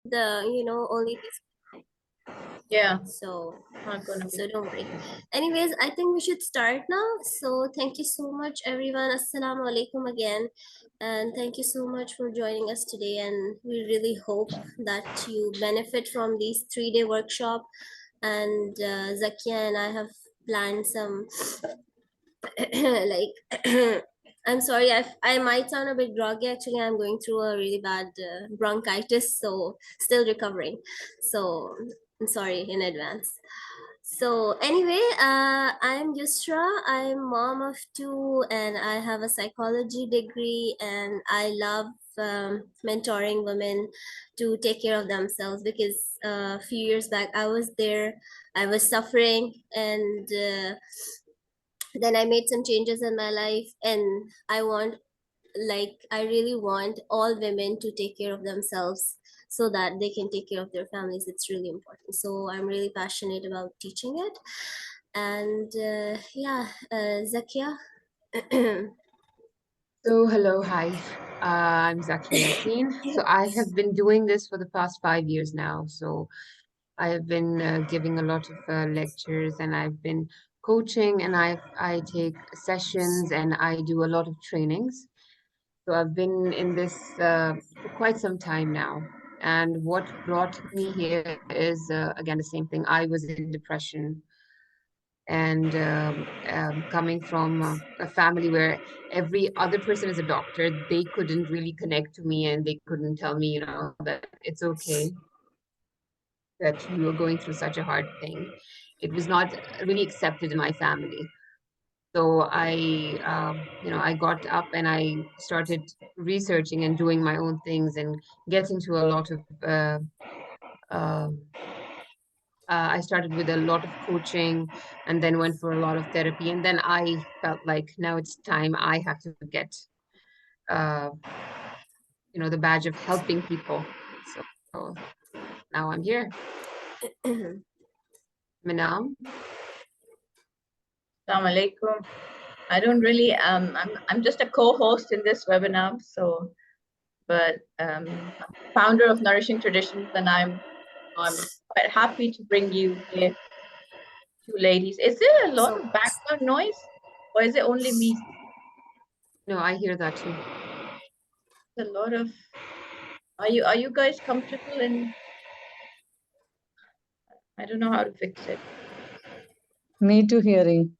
only this. Yeah, So not gonna be. don't worry. Anyways, I think we should start now. So thank you so much, everyone. Assalamu alaikum again. And thank you so much for joining us today. And we really hope that you benefit from these 3-day workshop. And Zakiya and I have planned some like I'm sorry, I might sound a bit groggy. Actually, I'm going through a really bad bronchitis, so still recovering. So I'm sorry in advance. So anyway, I'm Yousra. I'm mom of 2, and I have a psychology degree, and I love mentoring women to take care of themselves, because a few years back I was there, I was suffering, and then I made some changes in my life, and I really want all women to take care of themselves so that they can take care of their families. It's really important. So I'm really passionate about teaching it. And Zakiya. So, hello, hi. I'm Zakiya Yassin. So, I have been doing this for the past 5 years now. So, I have been giving a lot of lectures, and I've been coaching, and I take sessions, and I do a lot of trainings. So, I've been in this for quite some time now. And what brought me here is again the same thing. I was in depression, and coming from a family where every other person is a doctor, they couldn't really connect to me, and they couldn't tell me, that it's okay that you are going through such a hard thing. It was not really accepted in my family. So I got up and I started researching and doing my own things and getting to a lot of uh, I started with a lot of coaching and then went for a lot of therapy. And then I felt like now it's time I have to get, uh, the badge of helping people. So now I'm here. Minam. Assalamu alaikum. I don't really I'm just a co-host in this webinar, so but founder of Nourishing Traditions, and I'm quite happy to bring you here, 2 ladies. Is there a lot of background noise, or is it only me? No, I hear that too. A lot of. Are you guys comfortable in? I don't know how to fix it. Me too hearing.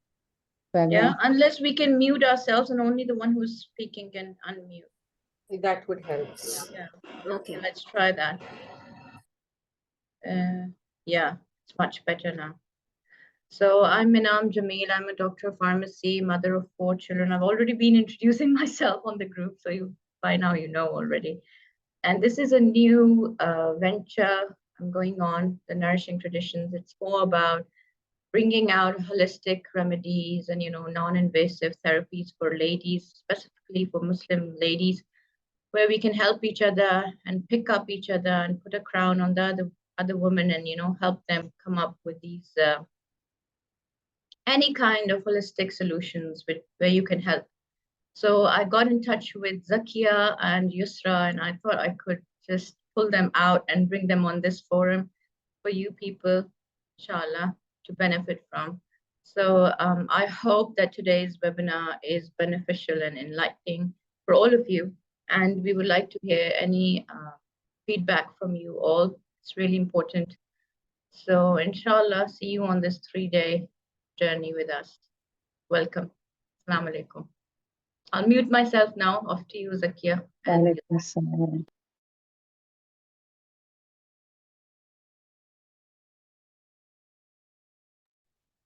Yeah, unless we can mute ourselves and only the one who's speaking can unmute. That would help. Yeah. Okay, let's try that. Yeah, it's much better now. So I'm Minam Jameel. I'm a doctor of pharmacy, mother of 4 children. I've already been introducing myself on the group, so by now you know already. And this is a new venture I'm going on, the Nourishing Traditions. It's more about bringing out holistic remedies and non-invasive therapies for ladies, specifically for Muslim ladies, where we can help each other and pick up each other and put a crown on the other women, and help them come up with these any kind of holistic solutions where you can help. So I got in touch with Zakiya and Yousra, and I thought I could just pull them out and bring them on this forum for you people, inshallah, to benefit from. So I hope that today's webinar is beneficial and enlightening for all of you. And we would like to hear any feedback from you all. It's really important. So inshallah, see you on this 3-day journey with us. Welcome. Assalamu alaikum. I'll mute myself now. Off to you, Zakiya.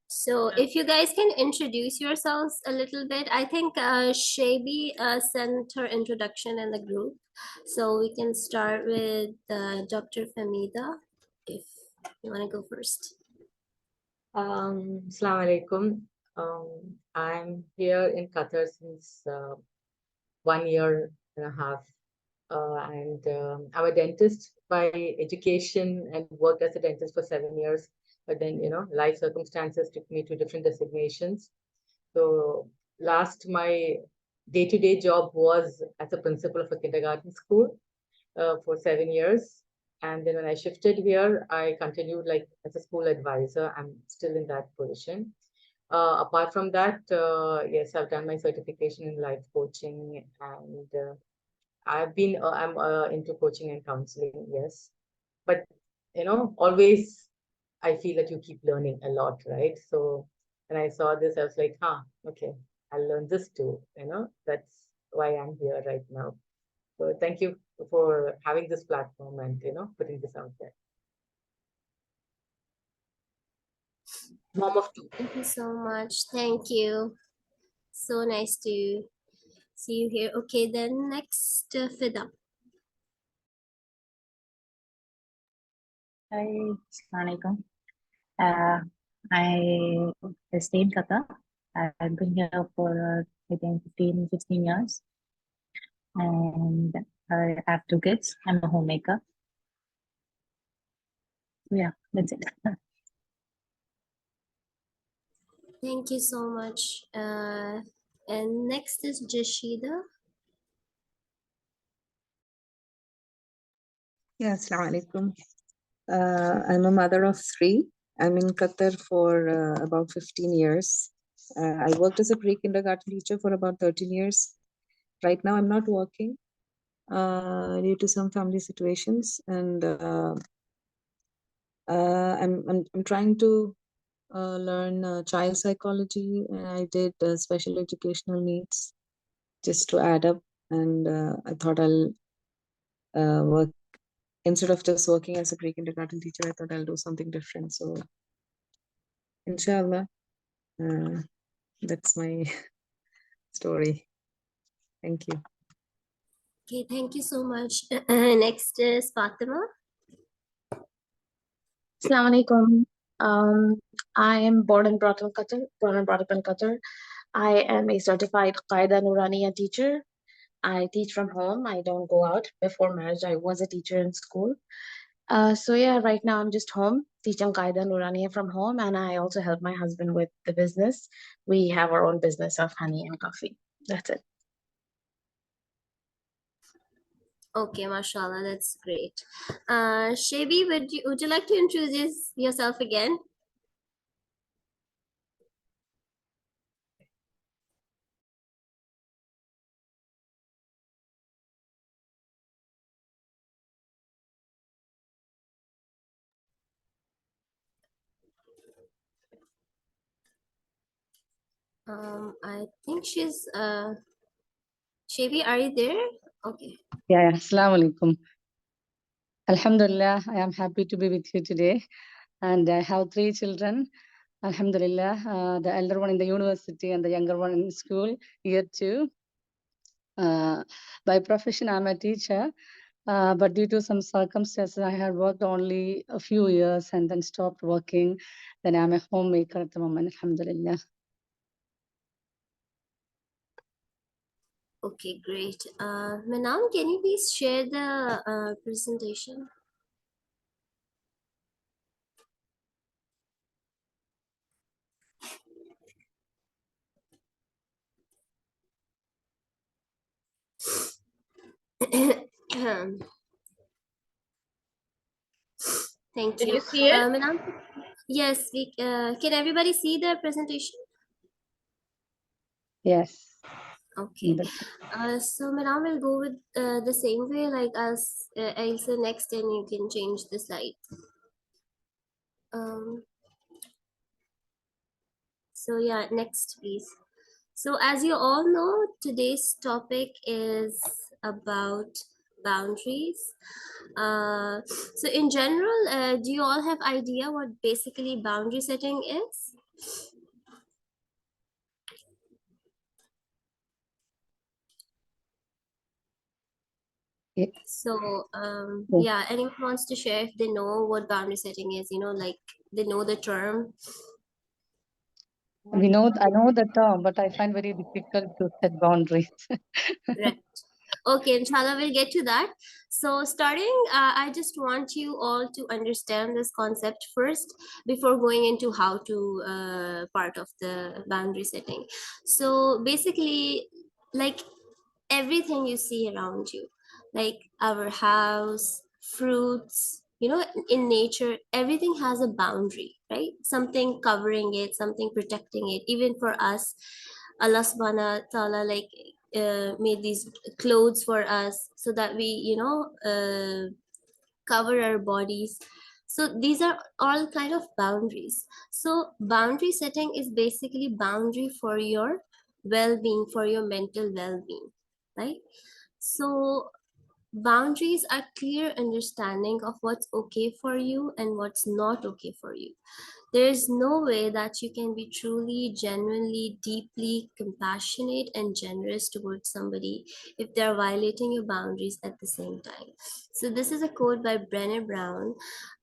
So if you guys can introduce yourselves a little bit. I think Shabi sent her introduction in the group. So we can start with Dr. Famida, if you want to go first. Assalamu alaikum. I'm here in Qatar since 1 year and a half. And I'm a dentist by education and worked as a dentist for 7 years. But then, life circumstances took me to different designations. So my day-to-day job was as a principal of a kindergarten school for 7 years. And then when I shifted here, I continued like as a school advisor. I'm still in that position. Apart from that, yes, I've done my certification in life coaching, and I'm into coaching and counseling, yes. But, always I feel that you keep learning a lot, right? So when I saw this, I was like, okay, I'll learn this too, that's why I'm here right now. So thank you for having this platform and, putting this out there. Mom of two. Thank you so much. Thank you. So nice to see you here. Okay, then next, Fida. Hi, Assalamualaikum. I stay in Qatar. I've been here for I think 15, 16 years. And I have 2 kids. I'm a homemaker. Yeah, that's it. Thank you so much. And next is Jashida. Yeah, Assalamu alaikum. I'm a mother of 3. I'm in Qatar for about 15 years. I worked as a pre-kindergarten teacher for about 13 years. Right now, I'm not working due to some family situations, and I'm trying to learn child psychology. And I did special educational needs just to add up, and I thought I'll work. Instead of just working as a pre-kindergarten teacher, I thought I'll do something different. So, inshallah, that's my story. Thank you. Okay, thank you so much. Next is Fatima. Assalamu alaikum. I am born and brought up in Qatar. I am a certified Qaida Nuraniya teacher. I teach from home. I don't go out. Before marriage, I was a teacher in school. So yeah, right now I'm just home teaching Qaida Nuraniya from home, and I also help my husband with the business. We have our own business of honey and coffee. That's it. Okay, mashallah, that's great. Shebi, would you like to introduce yourself again? I think she's Shebi, are you there? Okay. Yeah, Assalamu alaikum. Alhamdulillah, I am happy to be with you today. And I have 3 children. Alhamdulillah, the elder one in the university and the younger one in school, year 2. By profession, I'm a teacher. But due to some circumstances, I had worked only a few years and then stopped working. Then I'm a homemaker at the moment, alhamdulillah. Okay, great. Manam, can you please share the presentation? Thank Did you. you see it? Manam, yes, can everybody see the presentation? Yes. Okay. So Manam will go with the same way, like I'll say next and you can change the slide. So yeah, next please. So as you all know, today's topic is about boundaries. So in general, do you all have idea what basically boundary setting is? Yeah. So Yeah. yeah, anyone wants to share if they know what boundary setting is, like they know the term? I know the term, but I find very difficult to set boundaries. Right. Okay, inshallah, we'll get to that. So starting, I just want you all to understand this concept first before going into how to part of the boundary setting. So basically, like everything you see around you, like our house, fruits, you know, in nature, everything has a boundary, right? Something covering it, something protecting it. Even for us, Allah subhanahu wa ta'ala like made these clothes for us so that we, you know, cover our bodies. So these are all kind of boundaries. So boundary setting is basically boundary for your well-being, for your mental well-being, right? So boundaries are clear understanding of what's okay for you and what's not okay for you. There is no way that you can be truly, genuinely, deeply compassionate and generous towards somebody if they're violating your boundaries at the same time. So this is a quote by Brené Brown.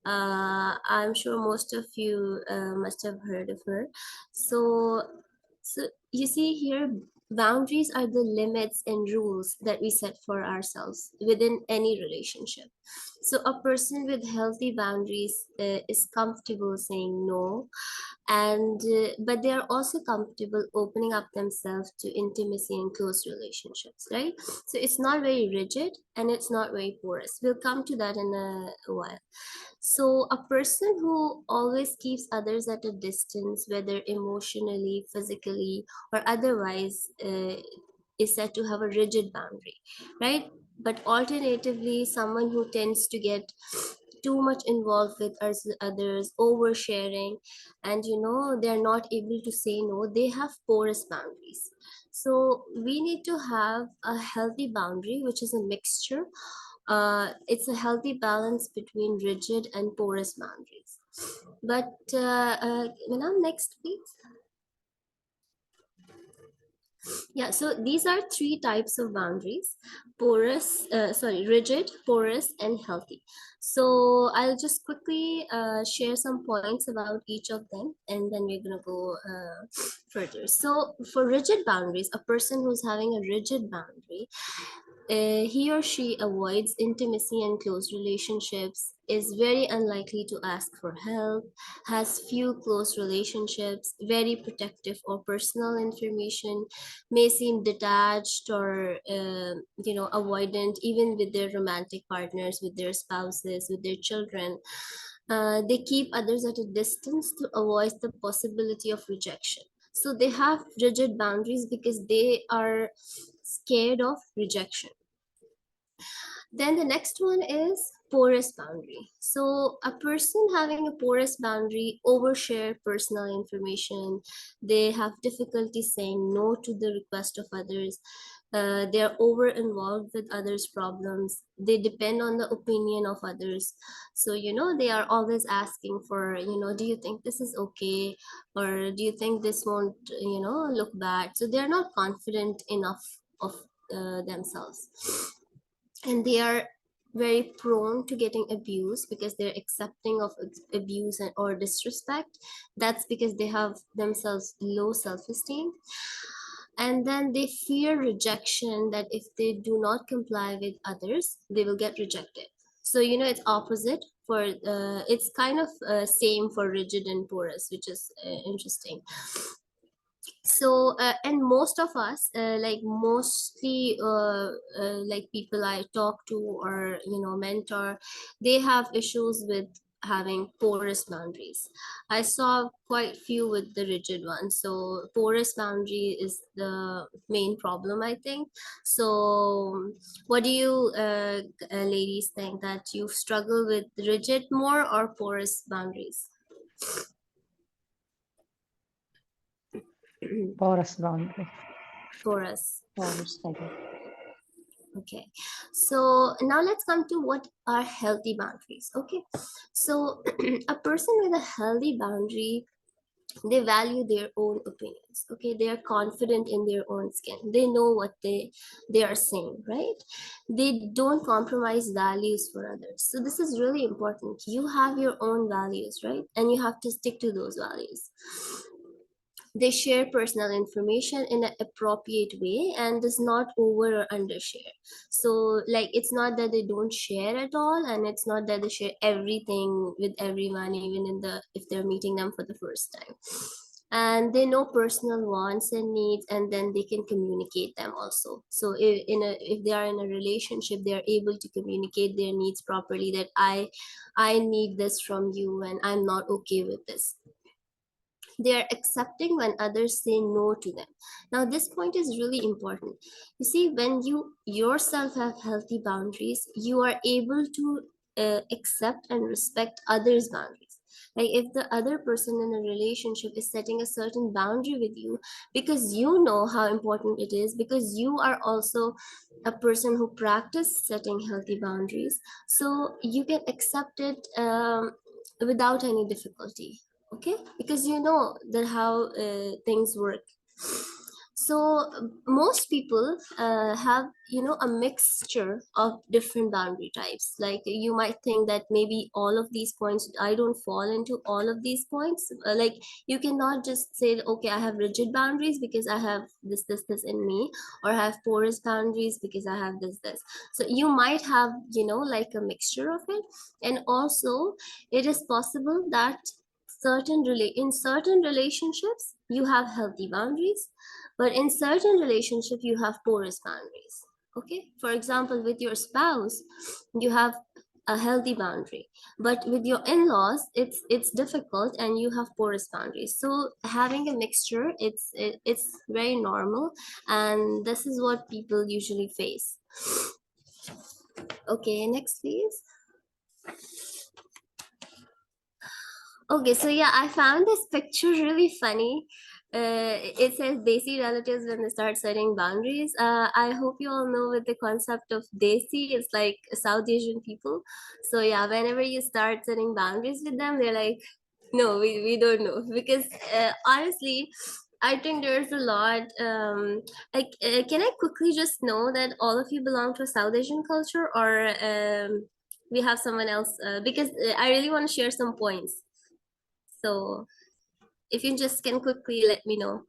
I'm sure most of you must have heard of her. So you see here, boundaries are the limits and rules that we set for ourselves within any relationship. So a person with healthy boundaries is comfortable saying no, and but they are also comfortable opening up themselves to intimacy and close relationships, right? So it's not very rigid and it's not very porous. We'll come to that in a while. So a person who always keeps others at a distance, whether emotionally, physically, or otherwise, is said to have a rigid boundary, right? But alternatively, someone who tends to get too much involved with others, oversharing, and you know, they're not able to say no, they have porous boundaries. So we need to have a healthy boundary, which is a mixture. It's a healthy balance between rigid and porous boundaries. But Manal, next please. Yeah, so these are three types of boundaries: rigid, porous, and healthy. So I'll just quickly share some points about each of them, and then we're gonna go further. So for rigid boundaries, a person who's having a rigid boundary, he or she avoids intimacy and close relationships, is very unlikely to ask for help, has few close relationships, very protective of personal information, may seem detached or you know, avoidant even with their romantic partners, with their spouses, with their children. They keep others at a distance to avoid the possibility of rejection. So they have rigid boundaries because they are scared of rejection. Then the next one is porous boundary. So a person having a porous boundary overshare personal information. They have difficulty saying no to the request of others. They're over involved with others' problems. They depend on the opinion of others. So, you know, they are always asking for, you know, do you think this is okay? Or do you think this won't, you know, look bad? So they're not confident enough of themselves. And they are very prone to getting abused because they're accepting of abuse or disrespect. That's because they have themselves low self-esteem. And then they fear rejection, that if they do not comply with others, they will get rejected. So, you know, it's opposite for, it's kind of same for rigid and porous, which is interesting. So and most of us like mostly like people I talk to or, you know, mentor, they have issues with having porous boundaries. I saw quite few with the rigid ones. So porous boundary is the main problem, I think. So what do you ladies think, that you struggle with rigid more or porous boundaries? Porous boundary. Porous. Porous, I guess. Okay, so now let's come to what are healthy boundaries. Okay, so a person with a healthy boundary, they value their own opinions. Okay, they are confident in their own skin. They know what they are saying, right? They don't compromise values for others. So this is really important. You have your own values, right? And you have to stick to those values. They share personal information in an appropriate way and does not over or undershare. So like, it's not that they don't share at all, and it's not that they share everything with everyone, even in the, if they're meeting them for the first time. and they know personal wants and needs, and then they can communicate them also. So if they are in a relationship, they are able to communicate their needs properly, that I need this from you and I'm not okay with this. They are accepting when others say no to them. Now this point is really important. You see, when you yourself have healthy boundaries, you are able to accept and respect others' boundaries. Like if the other person in a relationship is setting a certain boundary with you, because you know how important it is, because you are also a person who practice setting healthy boundaries, so you can accept it without any difficulty. Okay, because you know that how things work. So most people have, you know, a mixture of different boundary types. Like you might think that maybe all of these points, I don't fall into all of these points. Like you cannot just say, okay, I have rigid boundaries because I have this in me, or I have porous boundaries because I have this. So you might have, you know, like a mixture of it. And also it is possible that in certain relationships you have healthy boundaries, but in certain relationship you have porous boundaries. Okay, for example, with your spouse you have a healthy boundary, but with your in-laws it's difficult and you have porous boundaries. So having a mixture, it's very normal, and this is what people usually face. Okay, next please. Okay, so yeah, I found this picture really funny. It says Desi relatives when they start setting boundaries. I hope you all know with the concept of Desi, it's like South Asian people. So yeah, whenever you start setting boundaries with them, they're like, no, we don't know. Because honestly, I think there's a lot. Can I quickly just know that all of you belong to a South Asian culture, or we have someone else? Because I really want to share some points. So if you just can quickly let me know.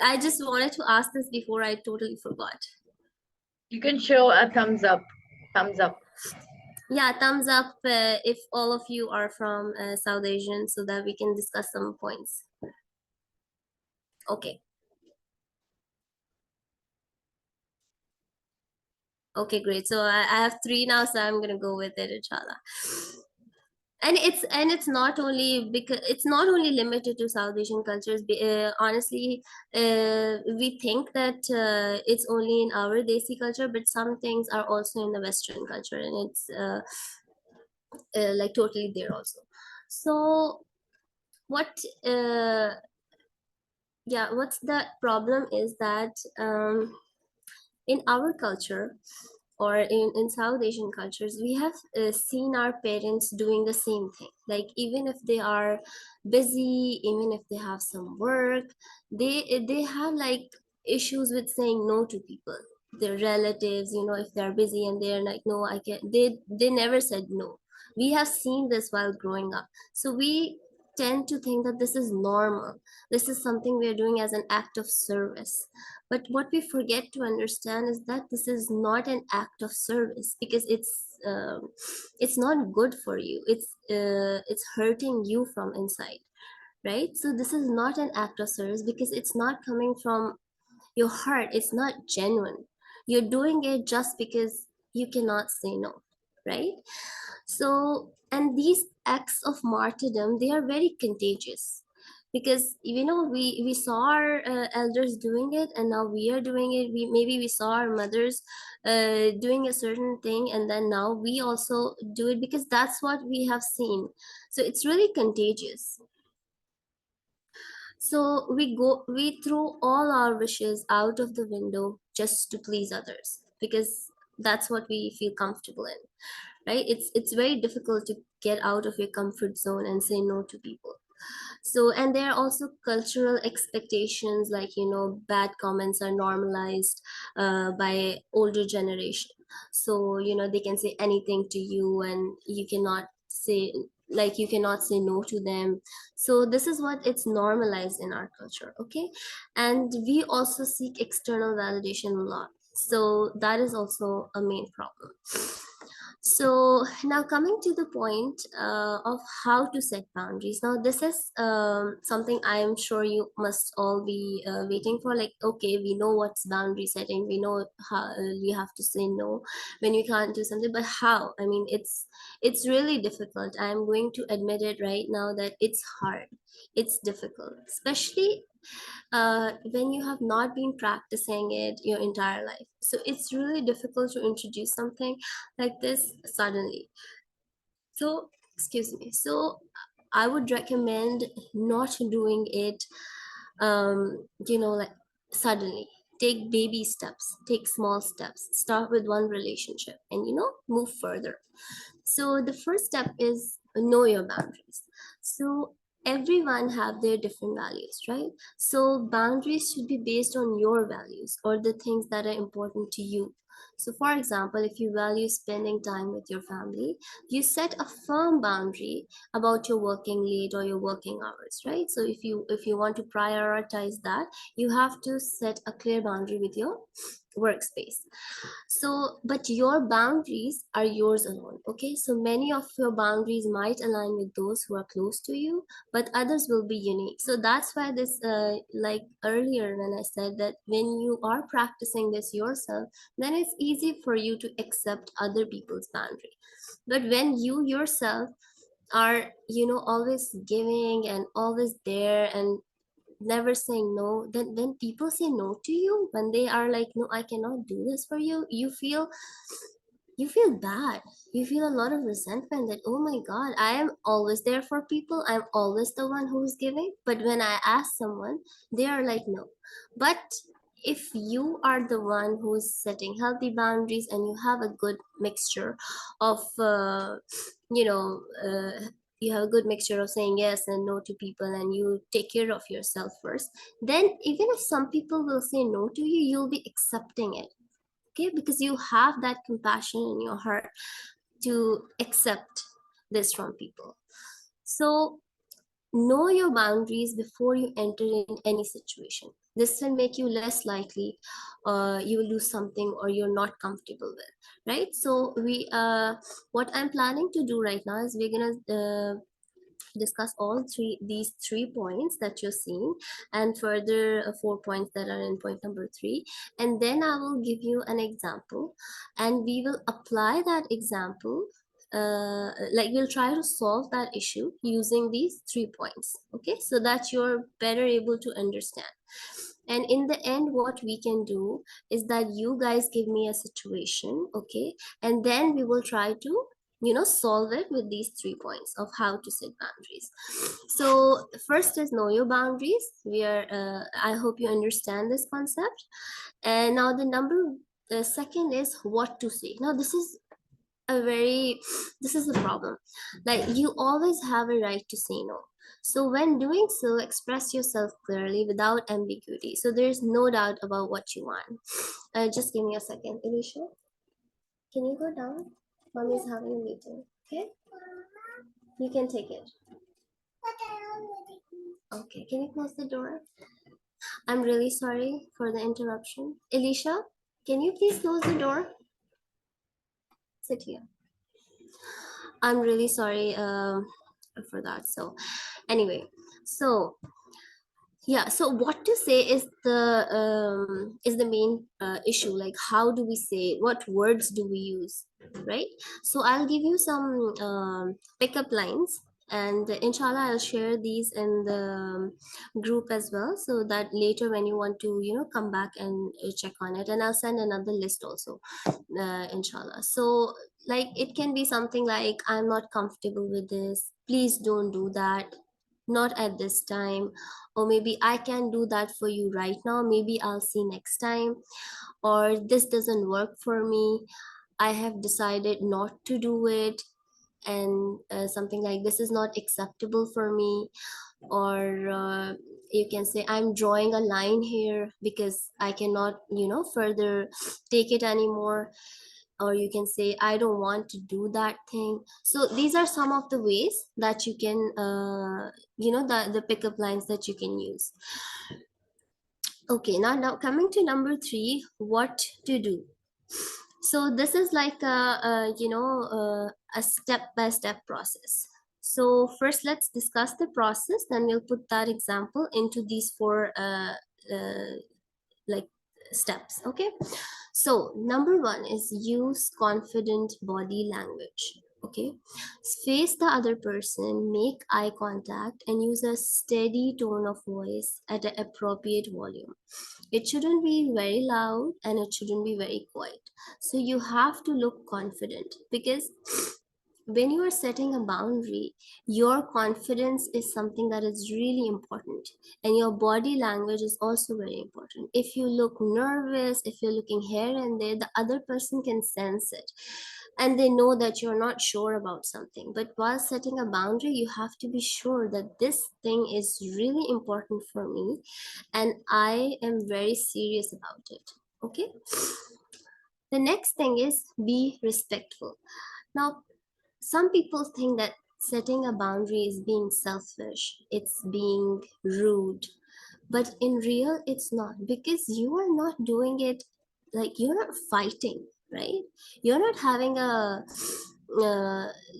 I just wanted to ask this before I totally forgot. You can show a thumbs up. Thumbs up. Yeah, thumbs up if all of you are from South Asian, so that we can discuss some points. Okay. Okay, great. So I have 3 now, so I'm gonna go with it, inshallah. And it's not only because it's not only limited to South Asian cultures. Honestly, we think that it's only in our Desi culture, but some things are also in the Western culture, and it's like totally there also. So what yeah, what's the problem is that in our culture, or in South Asian cultures, we have seen our parents doing the same thing. Like even if they are busy, even if they have some work, they have like issues with saying no to people, their relatives, you know, if they're busy and they're like, no, I can't. They never said no. We have seen this while growing up. So we tend to think that this is normal. This is something we are doing as an act of service. But what we forget to understand is that this is not an act of service, because it's not good for you. It's hurting you from inside, right? So this is not an act of service because it's not coming from your heart. It's not genuine. You're doing it just because you cannot say no, right? So, and these acts of martyrdom, they are very contagious, because you know we saw our elders doing it, and now we are doing it. Maybe we saw our mothers doing a certain thing, and then now we also do it because that's what we have seen. So it's really contagious. So we throw all our wishes out of the window just to please others, because that's what we feel comfortable in, right? It's very difficult to get out of your comfort zone and say no to people. So, and there are also cultural expectations, like, you know, bad comments are normalized by older generation. So, you know, they can say anything to you and you cannot say, like, you cannot say no to them. So this is what it's normalized in our culture. Okay. And we also seek external validation a lot. So that is also a main problem. So now coming to the point of how to set boundaries. Now this is something I am sure you must all be waiting for. Like, okay, we know what's boundary setting. We know how you have to say no when you can't do something, but how? I mean, it's really difficult. I'm going to admit it right now that it's hard. It's difficult, especially when you have not been practicing it your entire life. So it's really difficult to introduce something like this suddenly. So, excuse me. So I would recommend not doing it, like suddenly. Take baby steps, take small steps, start with one relationship and, move further. So the first step is know your boundaries. So everyone have their different values, right? So boundaries should be based on your values or the things that are important to you. So for example, if you value spending time with your family, you set a firm boundary about your working late or your working hours, right? So if you want to prioritize that, you have to set a clear boundary with your workspace. So but your boundaries are yours alone. Okay, so many of your boundaries might align with those who are close to you, but others will be unique. So that's why this like earlier when I said that when you are practicing this yourself, then it's easy for you to accept other people's boundary. But when you yourself are always giving and always there and never saying no, then when people say no to you, when they are like, no, I cannot do this for you, you feel bad. You feel a lot of resentment that, oh my god, I am always there for people, I'm always the one who's giving, but when I ask someone, they are like no. But if you are the one who's setting healthy boundaries and you have a good mixture of you know uh, you have a good mixture of saying yes and no to people, and you take care of yourself first, then even if some people will say no to you, you'll be accepting it. Okay, because you have that compassion in your heart to accept this from people. So know your boundaries before you enter in any situation. This will make you less likely you will do something or you're not comfortable with, right? So what I'm planning to do right now is we're gonna discuss all these three points that you're seeing, and further 4 points that are in point number 3, and then I will give you an example and we will apply that example, like we'll try to solve that issue using these 3 points. Okay, so that you're better able to understand. And in the end, what we can do is that you guys give me a situation, okay, and then we will try to solve it with these 3 points of how to set boundaries. So first is know your boundaries. I hope you understand this concept. And now the second is what to say. Now this is the problem. Like, you always have a right to say no. So when doing so, express yourself clearly without ambiguity, so there's no doubt about what you want. Just give me a second, Alicia. Can you go down? Mommy's having a meeting. Okay, you can take it. Okay, can you close the door? I'm really sorry for the interruption. Alicia, can you please close the door? Sit here. I'm really sorry for that. So anyway, so yeah, so what to say is the main issue. Like, how do we say it? What words do we use, right? So I'll give you some pickup lines, and inshallah I'll share these in the group as well, so that later when you want to come back and check on it, and I'll send another list also, inshallah. So like, it can be something like, I'm not comfortable with this, please don't do that, not at this time, or maybe I can do that for you right now, maybe I'll see next time, or this doesn't work for me, I have decided not to do it, and something like, this is not acceptable for me, or you can say, I'm drawing a line here because I cannot further take it anymore, or you can say, I don't want to do that thing. So these are some of the ways that you can the pickup lines that you can use. Okay, now coming to number 3, what to do. So this is like a step-by-step process. So first let's discuss the process, then we'll put that example into these four like steps. Okay, so number one is use confident body language. Okay, face the other person, make eye contact, and use a steady tone of voice at an appropriate volume. It shouldn't be very loud and it shouldn't be very quiet. So you have to look confident, because when you are setting a boundary, your confidence is something that is really important, and your body language is also very important. If you look nervous, if you're looking here and there, the other person can sense it, and they know that you're not sure about something. But while setting a boundary, you have to be sure that this thing is really important for me and I am very serious about it. Okay, the next thing is be respectful. Now, some people think that setting a boundary is being selfish, it's being rude, but in real it's not, because you are not doing it, like you're not fighting, right? You're not having a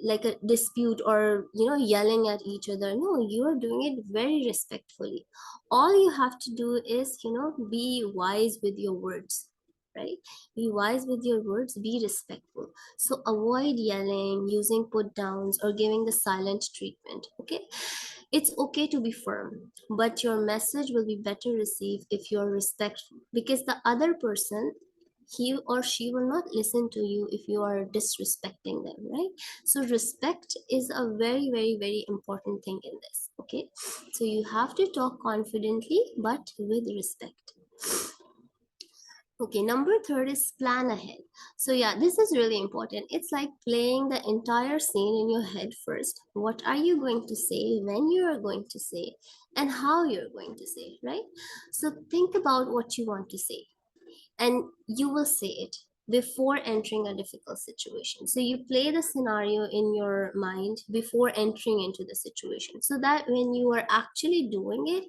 like a dispute, or yelling at each other. No, you are doing it very respectfully. All you have to do is be wise with your words, right? Be wise with your words, be respectful. So avoid yelling, using put downs, or giving the silent treatment. Okay, it's okay to be firm, but your message will be better received if you're respectful, because the other person, he or she will not listen to you if you are disrespecting them, right? So respect is a very, very, very important thing in this. Okay, so you have to talk confidently but with respect. Okay, number third is plan ahead. So yeah, this is really important. It's like playing the entire scene in your head first. What are you going to say, when you are going to say, and how you're going to say, right? So think about what you want to say, and you will say it before entering a difficult situation. So you play the scenario in your mind before entering into the situation, so that when you are actually doing it,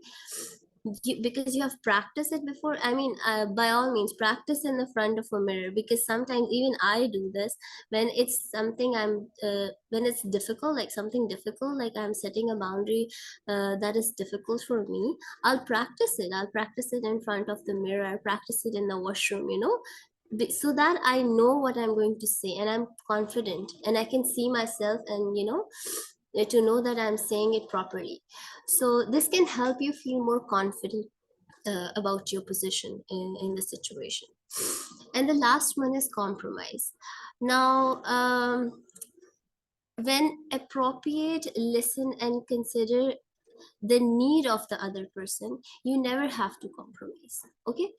because you have practiced it before. I mean, by all means practice in the front of a mirror, because sometimes even I do this when it's something when it's difficult, like something difficult, like I'm setting a boundary that is difficult for me. I'll practice it in front of the mirror. I'll practice it in the washroom, so that I know what I'm going to say, and I'm confident, and I can see myself, and to know that I'm saying it properly. So this can help you feel more confident about your position in the situation. And the last one is compromise. Now, when appropriate, listen and consider the need of the other person. You never have to compromise. Okay,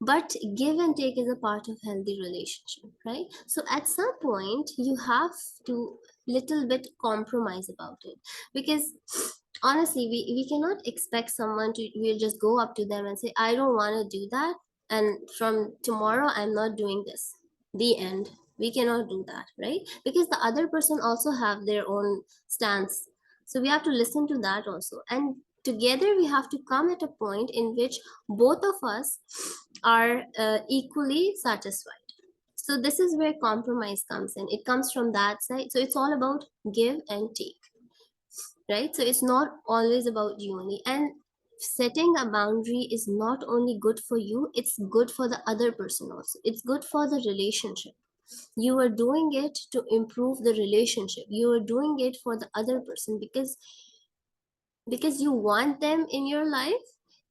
but give and take is a part of healthy relationship, right? So at some point you have to little bit compromise about it, because honestly we cannot expect someone to, we'll just go up to them and say, I don't want to do that, and from tomorrow I'm not doing this, the end. We cannot do that, right? Because the other person also have their own stance, so we have to listen to that also, and together we have to come at a point in which both of us are equally satisfied. So this is where compromise comes in. It comes from that side. So it's all about give and take, right? So it's not always about you only. And setting a boundary is not only good for you, it's good for the other person also. It's good for the relationship. You are doing it to improve the relationship. You are doing it for the other person, because you want them in your life,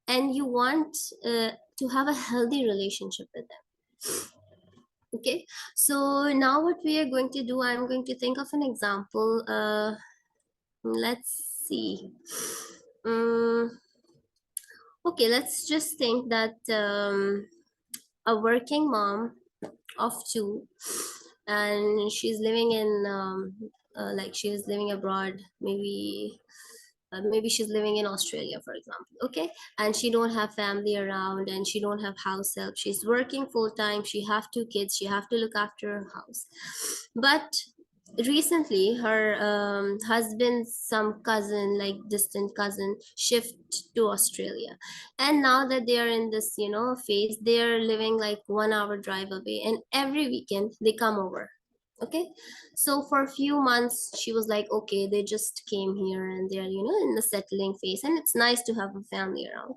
and you want to have a healthy relationship with them. Okay, so now what we are going to do, I'm going to think of an example. Let's see. Okay, let's just think that a working mom of two, and she's living in like she's living abroad, maybe she's living in Australia, for example. Okay, and she don't have family around, and she don't have house help. She's working full time. She have two kids. She have to look after her house. But recently her husband's some cousin, like distant cousin, shift to Australia, and now that they are in this, you know, phase, they are living like 1 hour drive away, and every weekend they come over. Okay, so for a few months she was like, okay, they just came here and they're, you know, in the settling phase, and it's nice to have a family around.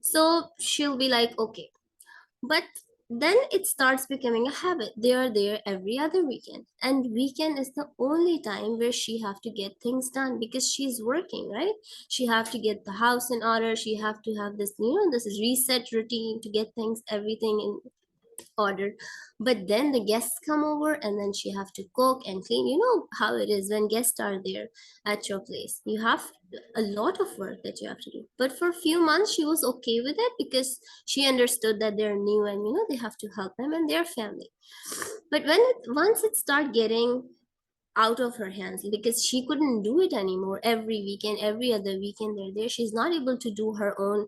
So she'll be like, okay, but then it starts becoming a habit. They are there every other weekend, and weekend is the only time where she have to get things done because she's working, right? She have to get the house in order, she have to have this, you know, this reset routine to get things, everything in order. But then the guests come over and then she have to cook and clean. You know how it is when guests are there at your place, you have a lot of work that you have to do. But for a few months she was okay with it because she understood that they're new and, you know, they have to help them and their family. But when it once it start getting out of her hands, because she couldn't do it anymore, every weekend, every other weekend they're there, she's not able to do her own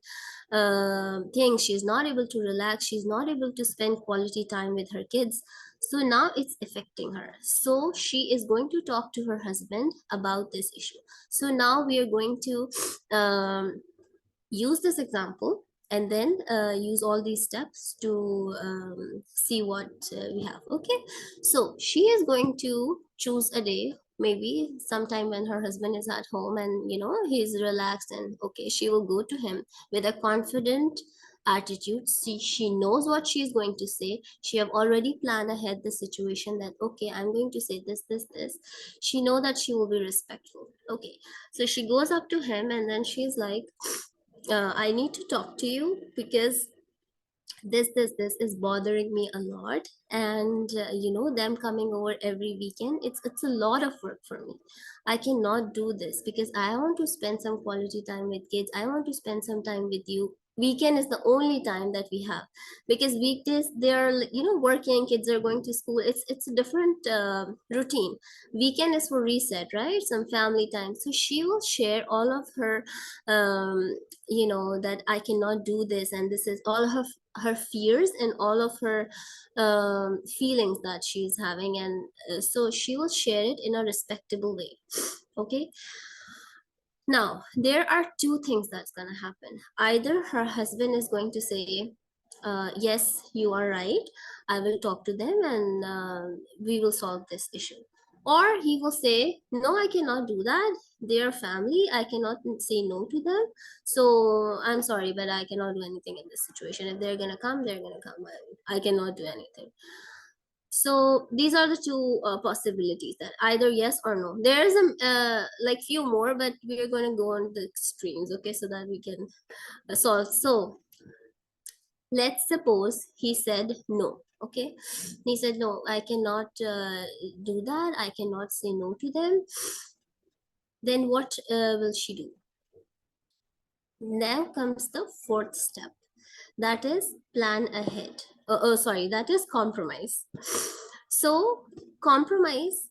things, she's not able to relax, she's not able to spend quality time with her kids. So now it's affecting her, so she is going to talk to her husband about this issue. So now we are going to use this example and then use all these steps to see what we have. Okay, so she is going to choose a day, maybe sometime when her husband is at home and, you know, he's relaxed, and okay, she will go to him with a confident attitude. She knows what she's going to say, she have already planned ahead the situation that, okay, I'm going to say this. She know that she will be respectful. Okay, so she goes up to him and then she's like, I need to talk to you because this is bothering me a lot, and you know, them coming over every weekend, it's a lot of work for me. I cannot do this because I want to spend some quality time with kids, I want to spend some time with you. Weekend is the only time that we have, because weekdays they're, you know, working, kids are going to school, it's a different routine. Weekend is for reset, right? Some family time. So she will share all of her you know, that I cannot do this, and this is all her fears and all of her feelings that she's having, and so she will share it in a respectable way. Okay, now there are two things that's going to happen. Either her husband is going to say, yes, you are right, I will talk to them and we will solve this issue. Or he will say, no, I cannot do that, they are family, I cannot say no to them, so I'm sorry, but I cannot do anything in this situation. If they're gonna come, they're gonna come, I cannot do anything. So these are the two possibilities, that either yes or no. There's a like few more, but we are going to go on the extremes, okay, so that we can solve. So let's suppose he said no. Okay, he said, no, I cannot do that, I cannot say no to them. Then what will she do? Now comes the fourth step, that is plan ahead. Sorry, that is compromise. So compromise,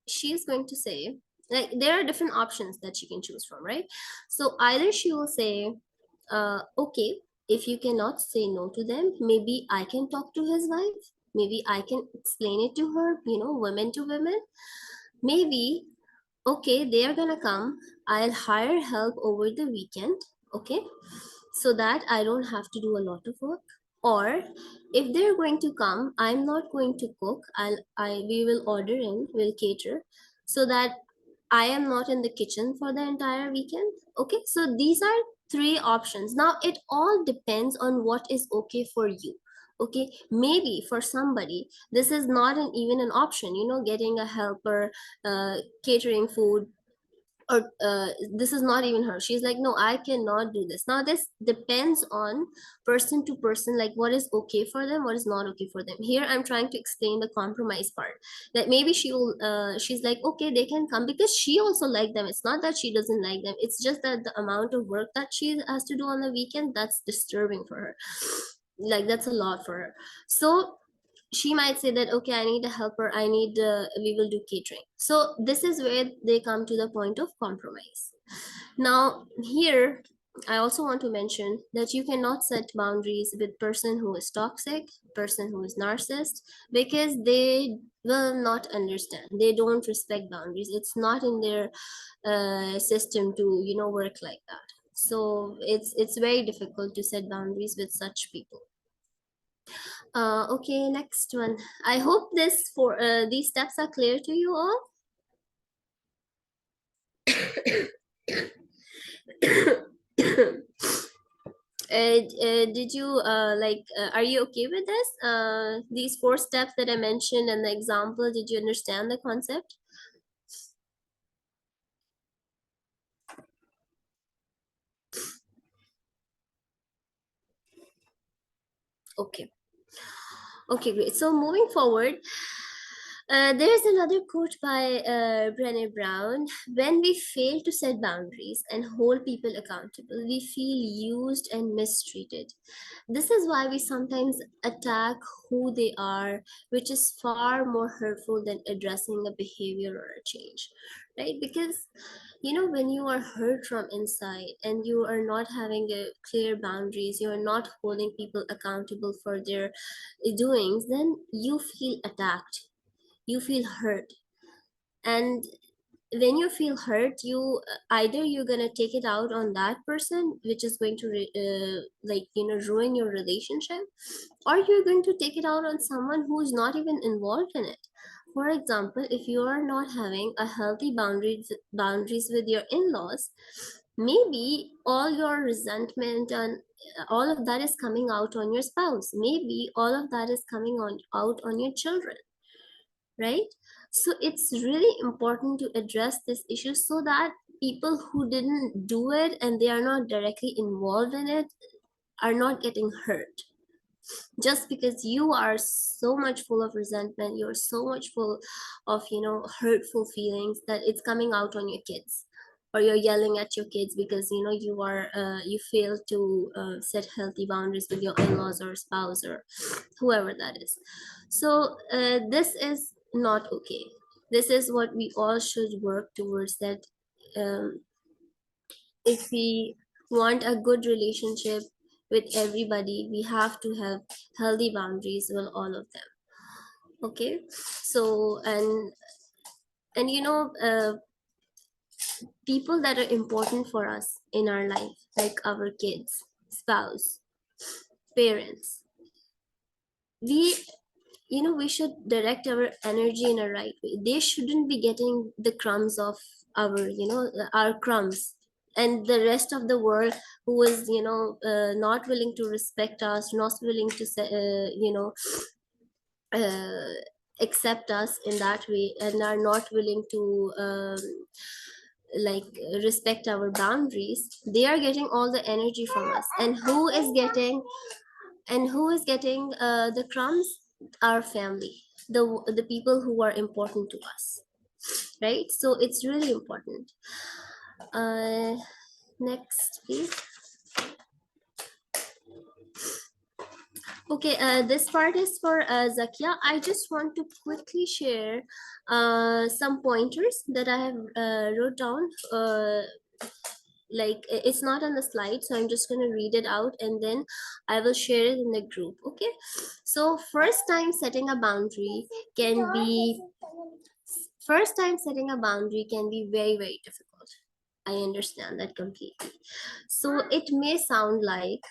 she is going to say, like, there are different options that she can choose from, right? So either she will say, okay, if you cannot say no to them, maybe I can talk to his wife, maybe I can explain it to her, you know, women to women. Maybe, okay, they are gonna come, I'll hire help over the weekend, okay, so that I don't have to do a lot of work. Or if they're going to come, I'm not going to cook, we will order in, we'll cater, so that I am not in the kitchen for the entire weekend. Okay, so these are three options. Now it all depends on what is okay for you. Okay, maybe for somebody this is not even an option, you know, getting a helper, catering food, or this is not even her, she's like, no, I cannot do this. Now this depends on person to person, like what is okay for them, what is not okay for them. Here I'm trying to explain the compromise part, that maybe she will she's like, okay, they can come because she also like them, it's not that she doesn't like them, it's just that the amount of work that she has to do on the weekend, that's disturbing for her, like that's a lot for her. So she might say that, okay, I need a helper, I need we will do catering. So this is where they come to the point of compromise. Now here I also want to mention that you cannot set boundaries with person who is toxic, person who is narcissist, because they will not understand. They don't respect boundaries. It's not in their system to, you know, work like that. So it's very difficult to set boundaries with such people. Okay, next one. I hope these steps are clear to you all. Did you are you okay with this? These 4 steps that I mentioned and the example, did you understand the concept? Okay. Okay, great. So moving forward, there's another quote by Brené Brown. When we fail to set boundaries and hold people accountable, we feel used and mistreated. This is why we sometimes attack who they are, which is far more hurtful than addressing a behavior or a change, right? Because, you know, when you are hurt from inside and you are not having a clear boundaries, you are not holding people accountable for their doings, then you feel attacked, you feel hurt. And when you feel hurt, you either you're gonna take it out on that person, which is going to ruin your relationship, or you're going to take it out on someone who's not even involved in it. For example, if you are not having a healthy boundaries with your in-laws, maybe all your resentment and all of that is coming out on your spouse. Maybe all of that is coming out on your children, right? So it's really important to address this issue so that people who didn't do it and they are not directly involved in it are not getting hurt. Just because you are so much full of resentment, you're so much full of, you know, hurtful feelings, that it's coming out on your kids, or you're yelling at your kids because, you know, you fail to set healthy boundaries with your in-laws or spouse or whoever that is. So this is not okay. This is what we all should work towards, that if we want a good relationship with everybody, we have to have healthy boundaries with all of them. Okay, so and you know, people that are important for us in our life, like our kids, spouse, parents, we, you know, we should direct our energy in a right way. They shouldn't be getting the crumbs of our, you know, our crumbs, and the rest of the world who is, you know, not willing to respect us, not willing to say, uh, accept us in that way, and are not willing to like respect our boundaries. They are getting all the energy from us, and who is getting the crumbs? Our family, the people who are important to us, right? So it's really important. Next please. Okay, this part is for Zakiya. I just want to quickly share some pointers that I have wrote down. Like it's not on the slide, so I'm just going to read it out and then I will share it in the group. Okay, so first time setting a boundary can be very, very difficult. I understand that completely. So it may sound like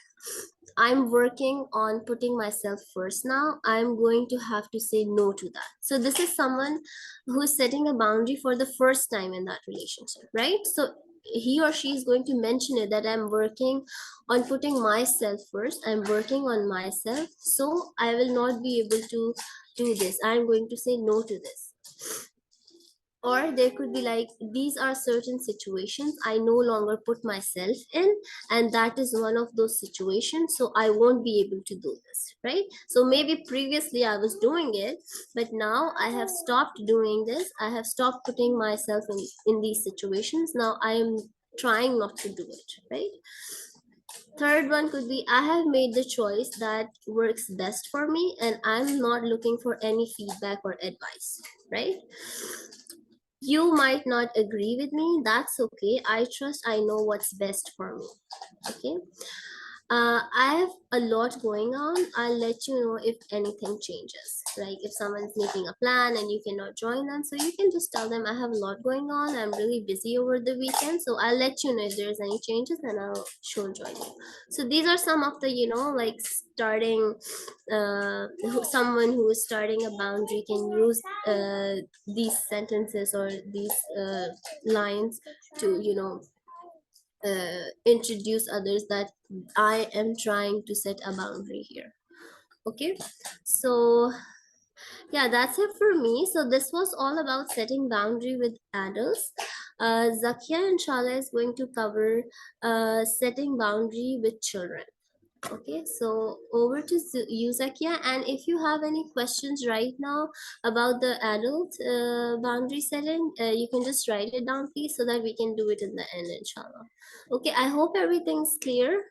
I'm working on putting myself first now. I'm going to have to say no to that. So this is someone who's setting a boundary for the first time in that relationship, right? So he or she is going to mention it, that I'm working on putting myself first. I'm working on myself. So I will not be able to do this. I'm going to say no to this. Or there could be like, these are certain situations I no longer put myself in, and that is one of those situations, so I won't be able to do this, right? So maybe previously I was doing it, but now I have stopped doing this. I have stopped putting myself in these situations. Now I am trying not to do it, right? Third one could be, I have made the choice that works best for me and I'm not looking for any feedback or advice, right? You might not agree with me. That's okay. I trust I know what's best for me. Okay. I have a lot going on. I'll let you know if anything changes. Like if someone's making a plan and you cannot join them, so you can just tell them I have a lot going on. I'm really busy over the weekend, so I'll let you know if there's any changes, and I'll sure join you. So these are some of the like starting. Someone who is starting a boundary can use these sentences or these lines to introduce others that I am trying to set a boundary here. Okay, so yeah, that's it for me. So this was all about setting boundary with adults. Zakiya inshallah is going to cover setting boundary with children. Okay, so over to you, Zakiya. And if you have any questions right now about the adult boundary setting, you can just write it down, please, so that we can do it in the end, inshallah. Okay, I hope everything's clear.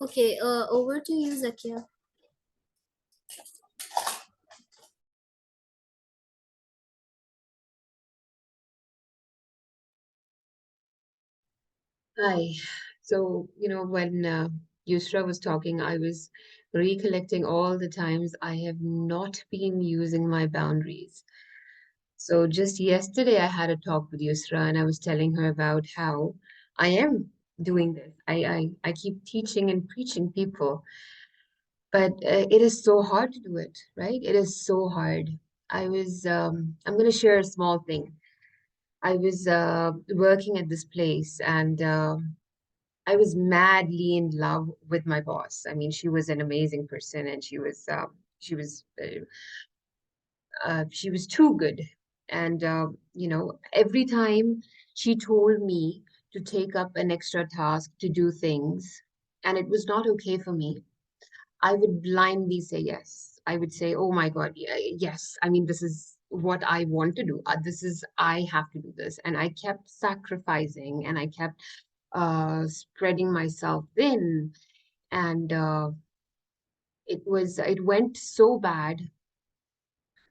Okay, over to you, Zakiya. Hi. So, when Yousra was talking, I was recollecting all the times I have not been using my boundaries. So just yesterday, I had a talk with Yousra, and I was telling her about how I am doing this. I keep teaching and preaching people, but it is so hard to do it, right? It is so hard. I'm going to share a small thing. I was working at this place, and I was madly in love with my boss. I mean, she was an amazing person, and she was she was too good. And every time she told me to take up an extra task to do things, and it was not okay for me, I would blindly say yes. I would say, "Oh my God, yes. I mean, this is what I want to do. I have to do this." And I kept sacrificing, and I kept spreading myself thin, and it went so bad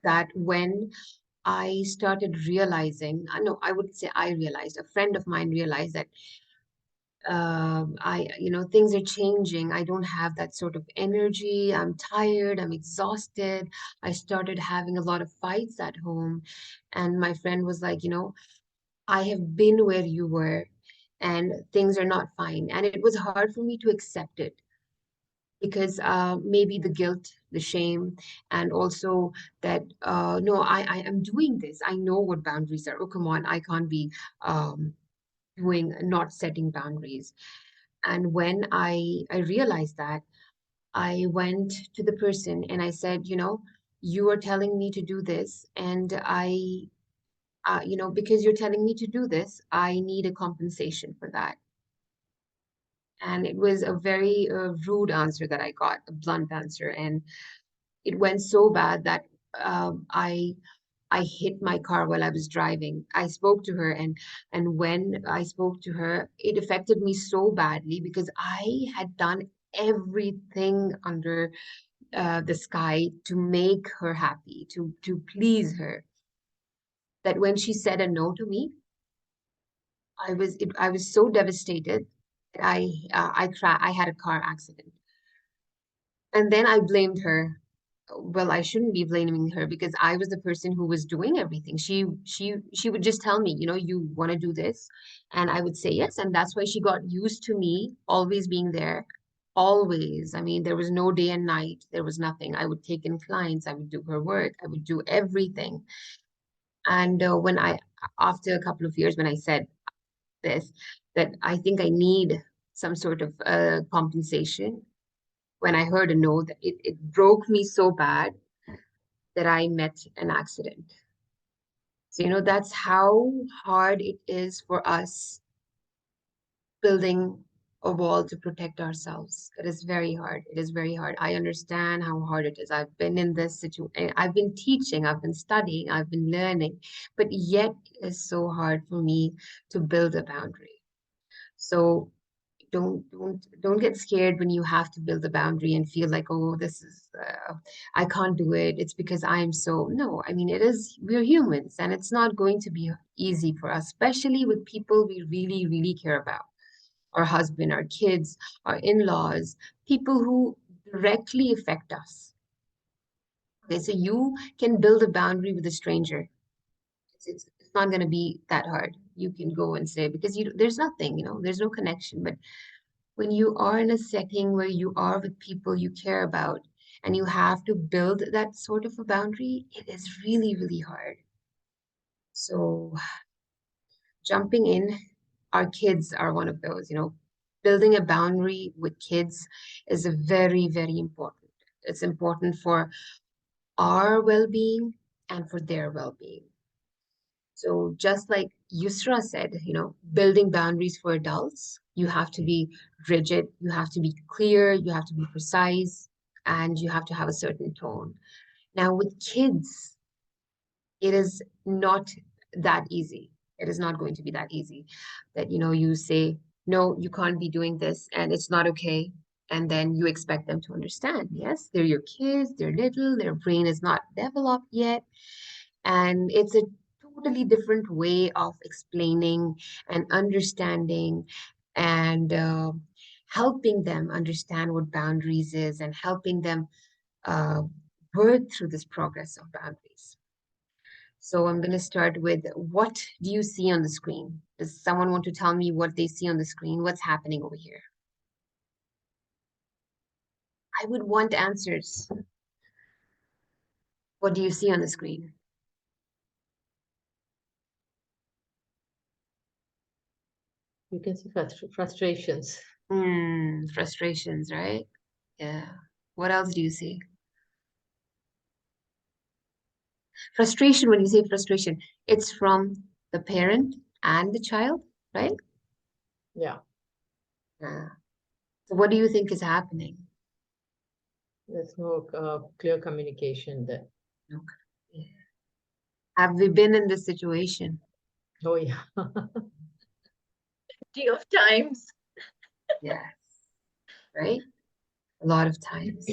that when I started realizing, no, I wouldn't say I realized, a friend of mine realized that things are changing. I don't have that sort of energy. I'm tired. I'm exhausted. I started having a lot of fights at home. And my friend was like, I have been where you were and things are not fine. And it was hard for me to accept it because maybe the guilt, the shame, and also that no, I am doing this. I know what boundaries are. Oh, come on, I can't be doing not setting boundaries. And when I realized that, I went to the person and I said, you are telling me to do this, and because you're telling me to do this, I need a compensation for that. And it was a very rude answer that I got, a blunt answer. And it went so bad that I hit my car while I was driving. I spoke to her, and when I spoke to her, it affected me so badly because I had done everything under the sky to make her happy, to please her. That when she said a no to me, I was so devastated. I had a car accident. And then I blamed her. Well, I shouldn't be blaming her because I was the person who was doing everything. She would just tell me, you want to do this, and I would say yes, and that's why she got used to me always being there, always. I mean, there was no day and night. There was nothing. I would take in clients. I would do her work. I would do everything. And after a couple of years, when I said this, that I think I need some sort of compensation, when I heard a no, that it broke me so bad that I met an accident. So, that's how hard it is for us building a wall to protect ourselves. It is very hard. It is very hard. I understand how hard it is. I've been in this situation. I've been teaching, I've been studying, I've been learning, but yet it is so hard for me to build a boundary. So don't get scared when you have to build a boundary and feel like, oh, this is I can't do it. It's because I'm so no. I mean, we're humans, and it's not going to be easy for us, especially with people we really, really care about. Our husband, our kids, our in-laws, people who directly affect us. Okay, so you can build a boundary with a stranger. It's not going to be that hard. You can go and say, because there's nothing, there's no connection. But when you are in a setting where you are with people you care about and you have to build that sort of a boundary, it is really, really hard. So jumping in, our kids are one of those, building a boundary with kids is a very, very important. It's important for our well-being and for their well-being. So just like Yousra said, building boundaries for adults, you have to be rigid, you have to be clear, you have to be precise, and you have to have a certain tone. Now with kids, it is not that easy. It is not going to be that easy that, you say, no, you can't be doing this and it's not okay. And then you expect them to understand. Yes, they're your kids, they're little, their brain is not developed yet. And it's a totally different way of explaining and understanding and helping them understand what boundaries is and helping them uh, work through this progress of boundaries. So I'm going to start with, what do you see on the screen? Does someone want to tell me what they see on the screen? What's happening over here? I would want answers. What do you see on the screen? You can see frustrations. Frustrations, right? Yeah. What else do you see? Frustration, when you say frustration, it's from the parent and the child, right? Yeah, Yeah. So what do you think is happening? there's no clear communication there. Okay. Yeah. Have we been in this situation? Oh, yeah. Plenty of times. Yes. Right? A lot of times.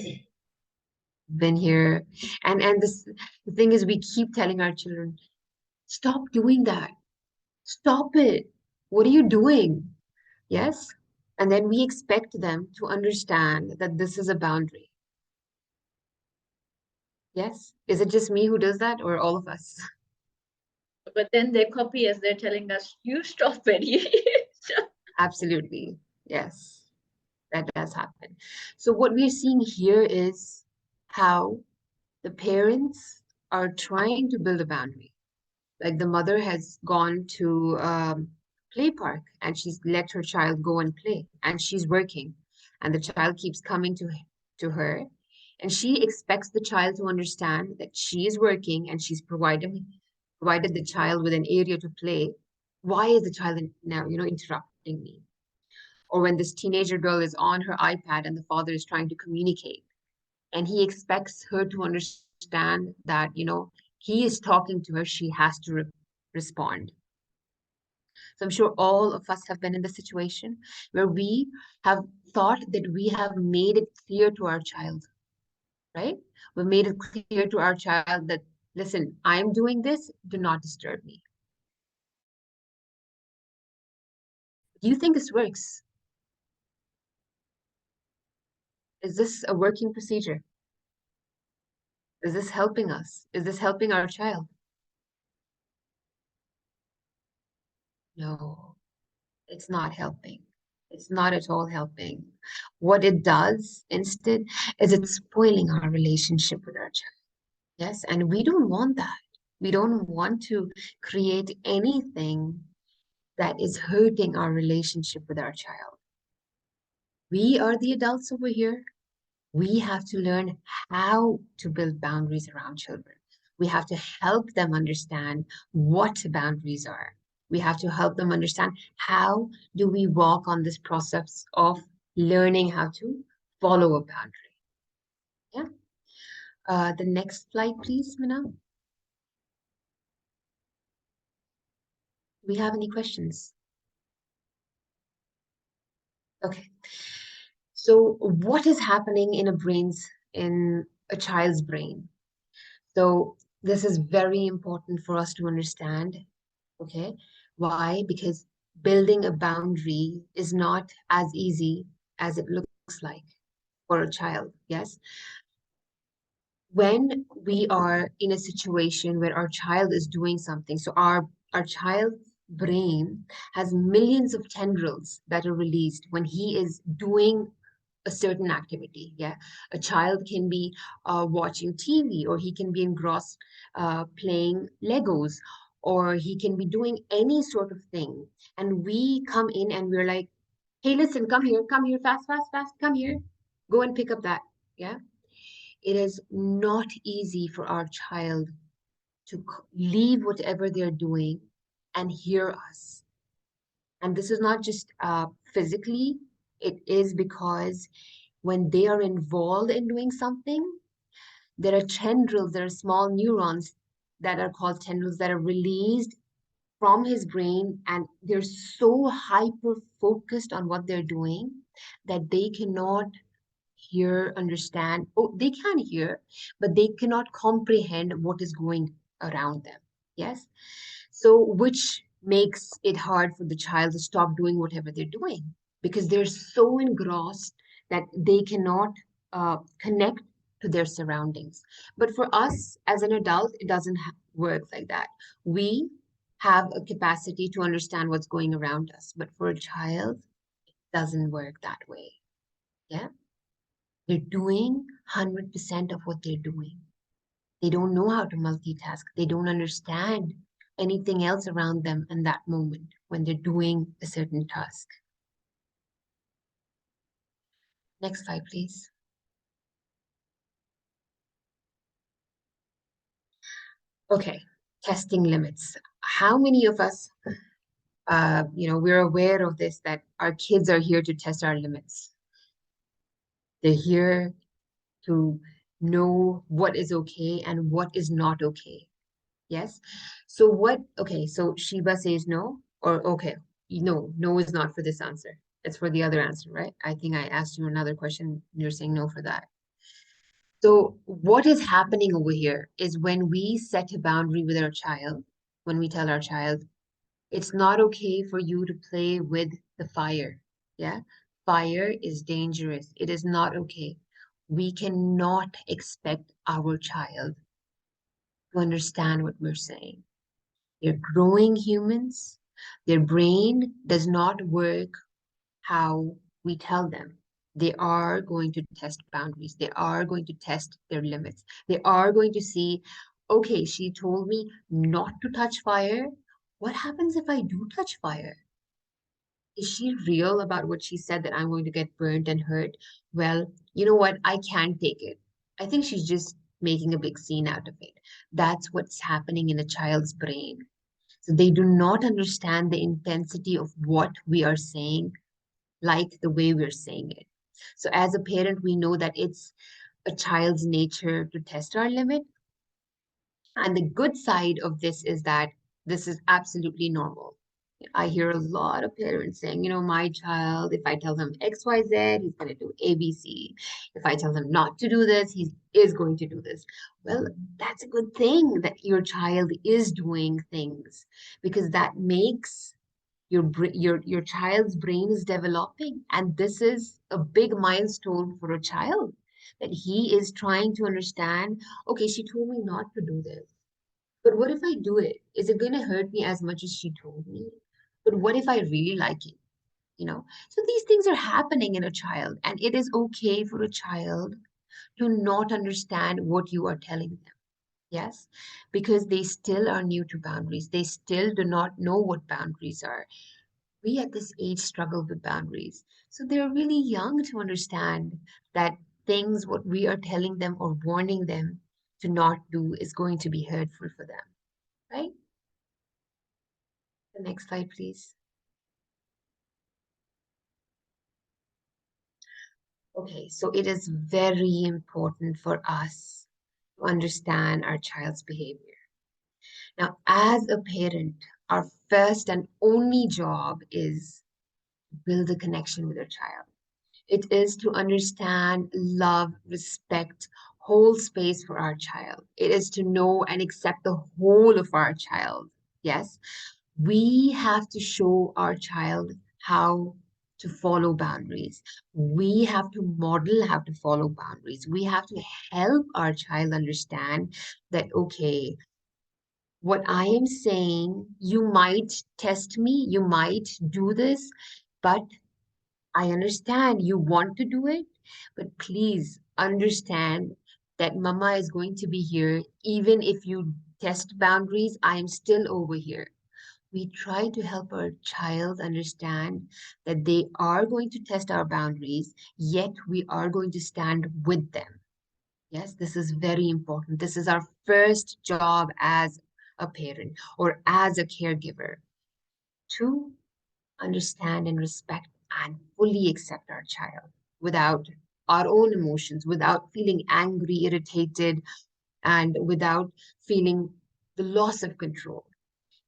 Been here. And the thing is, we keep telling our children, stop doing that. Stop it. What are you doing? Yes? And then we expect them to understand that this is a boundary. Yes? Is it just me who does that, or all of us? But then they copy us. They're telling us, you stop it. Absolutely. Yes, that does happen. So what we're seeing here is how the parents are trying to build a boundary. Like the mother has gone to play park and she's let her child go and play, and she's working, and the child keeps coming to her, and she expects the child to understand that she is working and she's provided the child with an area to play. Why is the child now, interrupting me? Or when this teenager girl is on her iPad and the father is trying to communicate, and he expects her to understand that, he is talking to her, she has to respond. So I'm sure all of us have been in the situation where we have thought that we have made it clear to our child, right? We've made it clear to our child that, listen, I'm doing this, do not disturb me. Do you think this works? Is this a working procedure? Is this helping us? Is this helping our child? No, it's not helping. It's not at all helping. What it does instead is it's spoiling our relationship with our child. Yes, and we don't want that. We don't want to create anything that is hurting our relationship with our child. We are the adults over here. We have to learn how to build boundaries around children. We have to help them understand what boundaries are. We have to help them understand how do we walk on this process of learning how to follow a boundary. Yeah. The next slide, please, Mina. Do we have any questions? Okay. So what is happening in a child's brain? So this is very important for us to understand. Okay. Why? Because building a boundary is not as easy as it looks like for a child. Yes. When we are in a situation where our child is doing something, so our child's brain has millions of tendrils that are released when he is doing a certain activity. Yeah, a child can be watching TV, or he can be engrossed playing Legos, or he can be doing any sort of thing, and we come in and we're like, hey, listen, come here, fast, fast, fast, come here, go and pick up that. Yeah, it is not easy for our child to leave whatever they're doing and hear us. And this is not just physically, it is because when they are involved in doing something, there are tendrils, there are small neurons that are called tendrils that are released from his brain, and they're so hyper focused on what they're doing that they cannot hear, understand. Oh, they can hear, but they cannot comprehend what is going around them. Yes. So, which makes it hard for the child to stop doing whatever they're doing because they're so engrossed that they cannot connect to their surroundings. But for us as an adult, it doesn't work like that. We have a capacity to understand what's going around us, but for a child, it doesn't work that way. Yeah. They're doing 100% of what they're doing. They don't know how to multitask. They don't understand anything else around them in that moment when they're doing a certain task. Next slide, please. Okay, testing limits. How many of us, we're aware of this, that our kids are here to test our limits. They're here to know what is okay and what is not okay. Yes. So okay, so Shiba says no, or okay, no is not for this answer. It's for the other answer, right? I think I asked you another question. You're saying no for that. So what is happening over here is when we set a boundary with our child, when we tell our child, it's not okay for you to play with the fire. Yeah. Fire is dangerous. It is not okay. We cannot expect our child to understand what we're saying. They're growing humans. Their brain does not work how we tell them. They are going to test boundaries. They are going to test their limits. They are going to see, okay, she told me not to touch fire. What happens if I do touch fire? Is she real about what she said, that I'm going to get burnt and hurt? Well, you know what? I can't take it. I think she's just making a big scene out of it. That's what's happening in a child's brain. So they do not understand the intensity of what we are saying, like the way we're saying it. So as a parent, we know that it's a child's nature to test our limit. And the good side of this is that this is absolutely normal. I hear a lot of parents saying, my child, if I tell them XYZ, he's going to do ABC. If I tell him not to do this, he is going to do this. Well, that's a good thing that your child is doing things, because that makes your child's brain is developing. And this is a big milestone for a child, that he is trying to understand, okay, she told me not to do this. But what if I do it? Is it going to hurt me as much as she told me? But what if I really like it? So these things are happening in a child, and it is okay for a child to not understand what you are telling them. Yes, because they still are new to boundaries. They still do not know what boundaries are. We at this age struggle with boundaries. So they're really young to understand that things, what we are telling them or warning them to not do, is going to be hurtful for them, right? The next slide, please. Okay, so it is very important for us to understand our child's behavior. Now, as a parent, our first and only job is build a connection with your child. It is to understand, love, respect, whole space for our child. It is to know and accept the whole of our child. Yes, we have to show our child how to follow boundaries. We have to model how to follow boundaries. We have to help our child understand that, okay, what I am saying, you might test me, you might do this, but I understand you want to do it, but please understand that mama is going to be here. Even if you test boundaries, I am still over here. We try to help our child understand that they are going to test our boundaries, yet we are going to stand with them. Yes, this is very important. This is our first job as a parent or as a caregiver, to understand and respect and fully accept our child without our own emotions, without feeling angry, irritated, and without feeling the loss of control.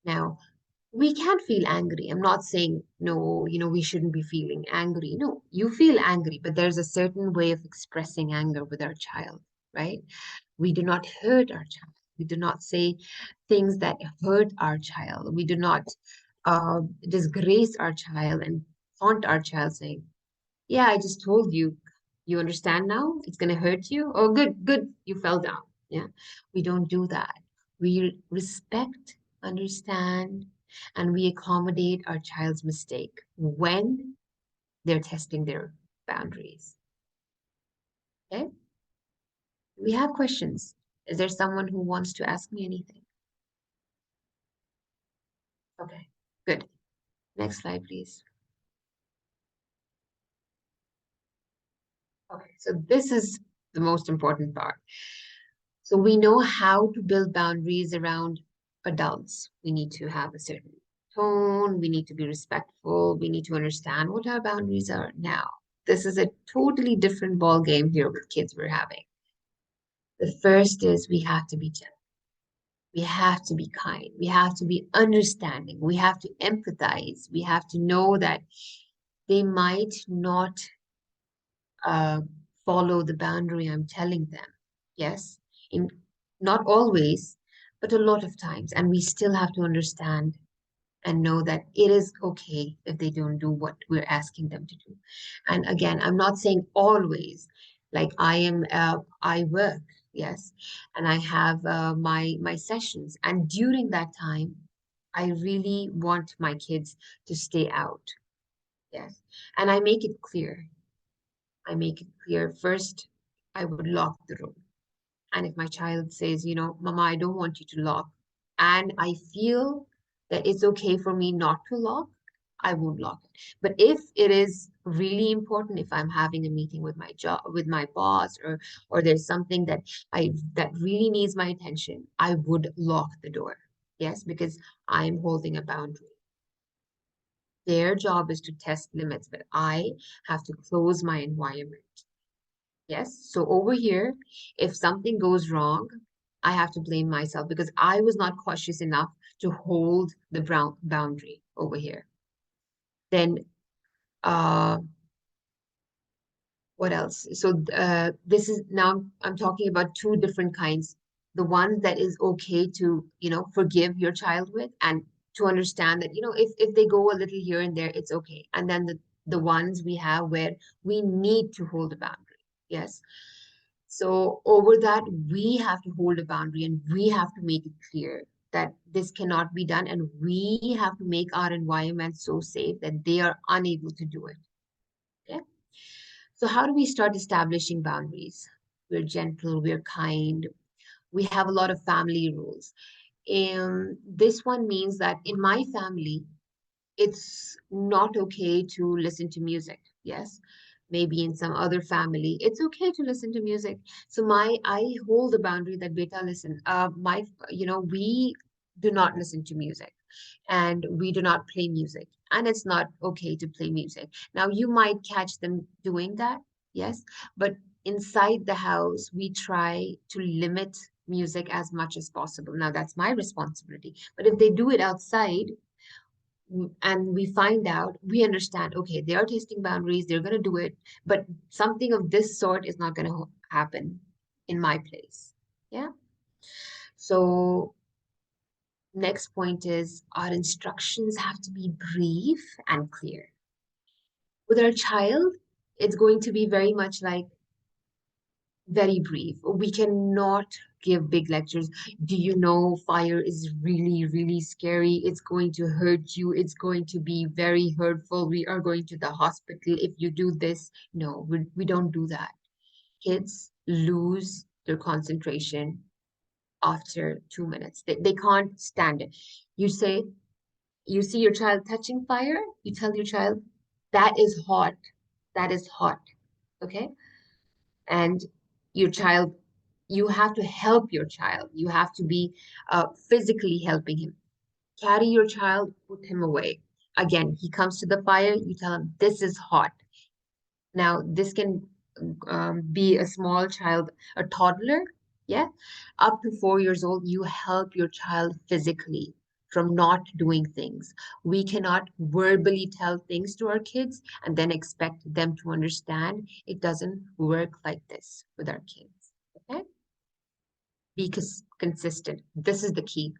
Now, we can feel angry. I'm not saying, no, we shouldn't be feeling angry. No, you feel angry, but there's a certain way of expressing anger with our child, right? We do not hurt our child. We do not say things that hurt our child. We do not disgrace our child and taunt our child saying, yeah, I just told you. You understand now? It's going to hurt you? Oh, good, good. You fell down. Yeah. We don't do that. We respect, understand, and we accommodate our child's mistake when they're testing their boundaries. Okay? We have questions. Is there someone who wants to ask me anything? Okay, good. Next slide, please. Okay, so this is the most important part. So we know how to build boundaries around adults. We need to have a certain tone. We need to be respectful. We need to understand what our boundaries are now. This is a totally different ball game here with kids we're having. The first is we have to be gentle. We have to be kind. We have to be understanding. We have to empathize. We have to know that they might not follow the boundary I'm telling them. Yes, not always, but a lot of times. And we still have to understand and know that it is okay if they don't do what we're asking them to do. And again, I'm not saying always, like I work, yes, and I have my sessions. And during that time, I really want my kids to stay out. Yes. And I make it clear. First, I would lock the room. And if my child says, Mama, I don't want you to lock, and I feel that it's okay for me not to lock, I won't lock it. But if it is really important, if I'm having a meeting with my job, with my boss, or there's something that really needs my attention, I would lock the door. Yes, because I'm holding a boundary. Their job is to test limits, but I have to close my environment. Yes, so over here, if something goes wrong, I have to blame myself because I was not cautious enough to hold the boundary over here. Then, what else? So this is now I'm talking about two different kinds. The one that is okay to, forgive your child with, and to understand that, if they go a little here and there, it's okay. And then the ones we have where we need to hold a boundary. Yes. So over that, we have to hold a boundary and we have to make it clear that this cannot be done. And we have to make our environment so safe that they are unable to do it. Okay. So how do we start establishing boundaries? We're gentle, we're kind. We have a lot of family rules. This one means that in my family, it's not okay to listen to music. Yes. Maybe in some other family, it's okay to listen to music. So I hold the boundary that beta, listen, we do not listen to music and we do not play music. And it's not okay to play music. Now you might catch them doing that. Yes. But inside the house, we try to limit music as much as possible. Now that's my responsibility. But if they do it outside, and we find out, we understand, okay, they are testing boundaries, they're going to do it, but something of this sort is not going to happen in my place. Yeah. So next point is our instructions have to be brief and clear. With our child, it's going to be very much like very brief. We cannot give big lectures. Do you know fire is really, really scary? It's going to hurt you. It's going to be very hurtful. We are going to the hospital if you do this. No, we don't do that. Kids lose their concentration after 2 minutes. They can't stand it. You say, you see your child touching fire, you tell your child, that is hot. That is hot. Okay? And your child, you have to help your child. You have to be physically helping him. Carry your child, put him away. Again, he comes to the fire, you tell him, this is hot. Now, this can be a small child, a toddler, yeah? Up to 4 years old, you help your child physically from not doing things. We cannot verbally tell things to our kids and then expect them to understand. It doesn't work like this with our kids, okay? Be consistent. This is the key.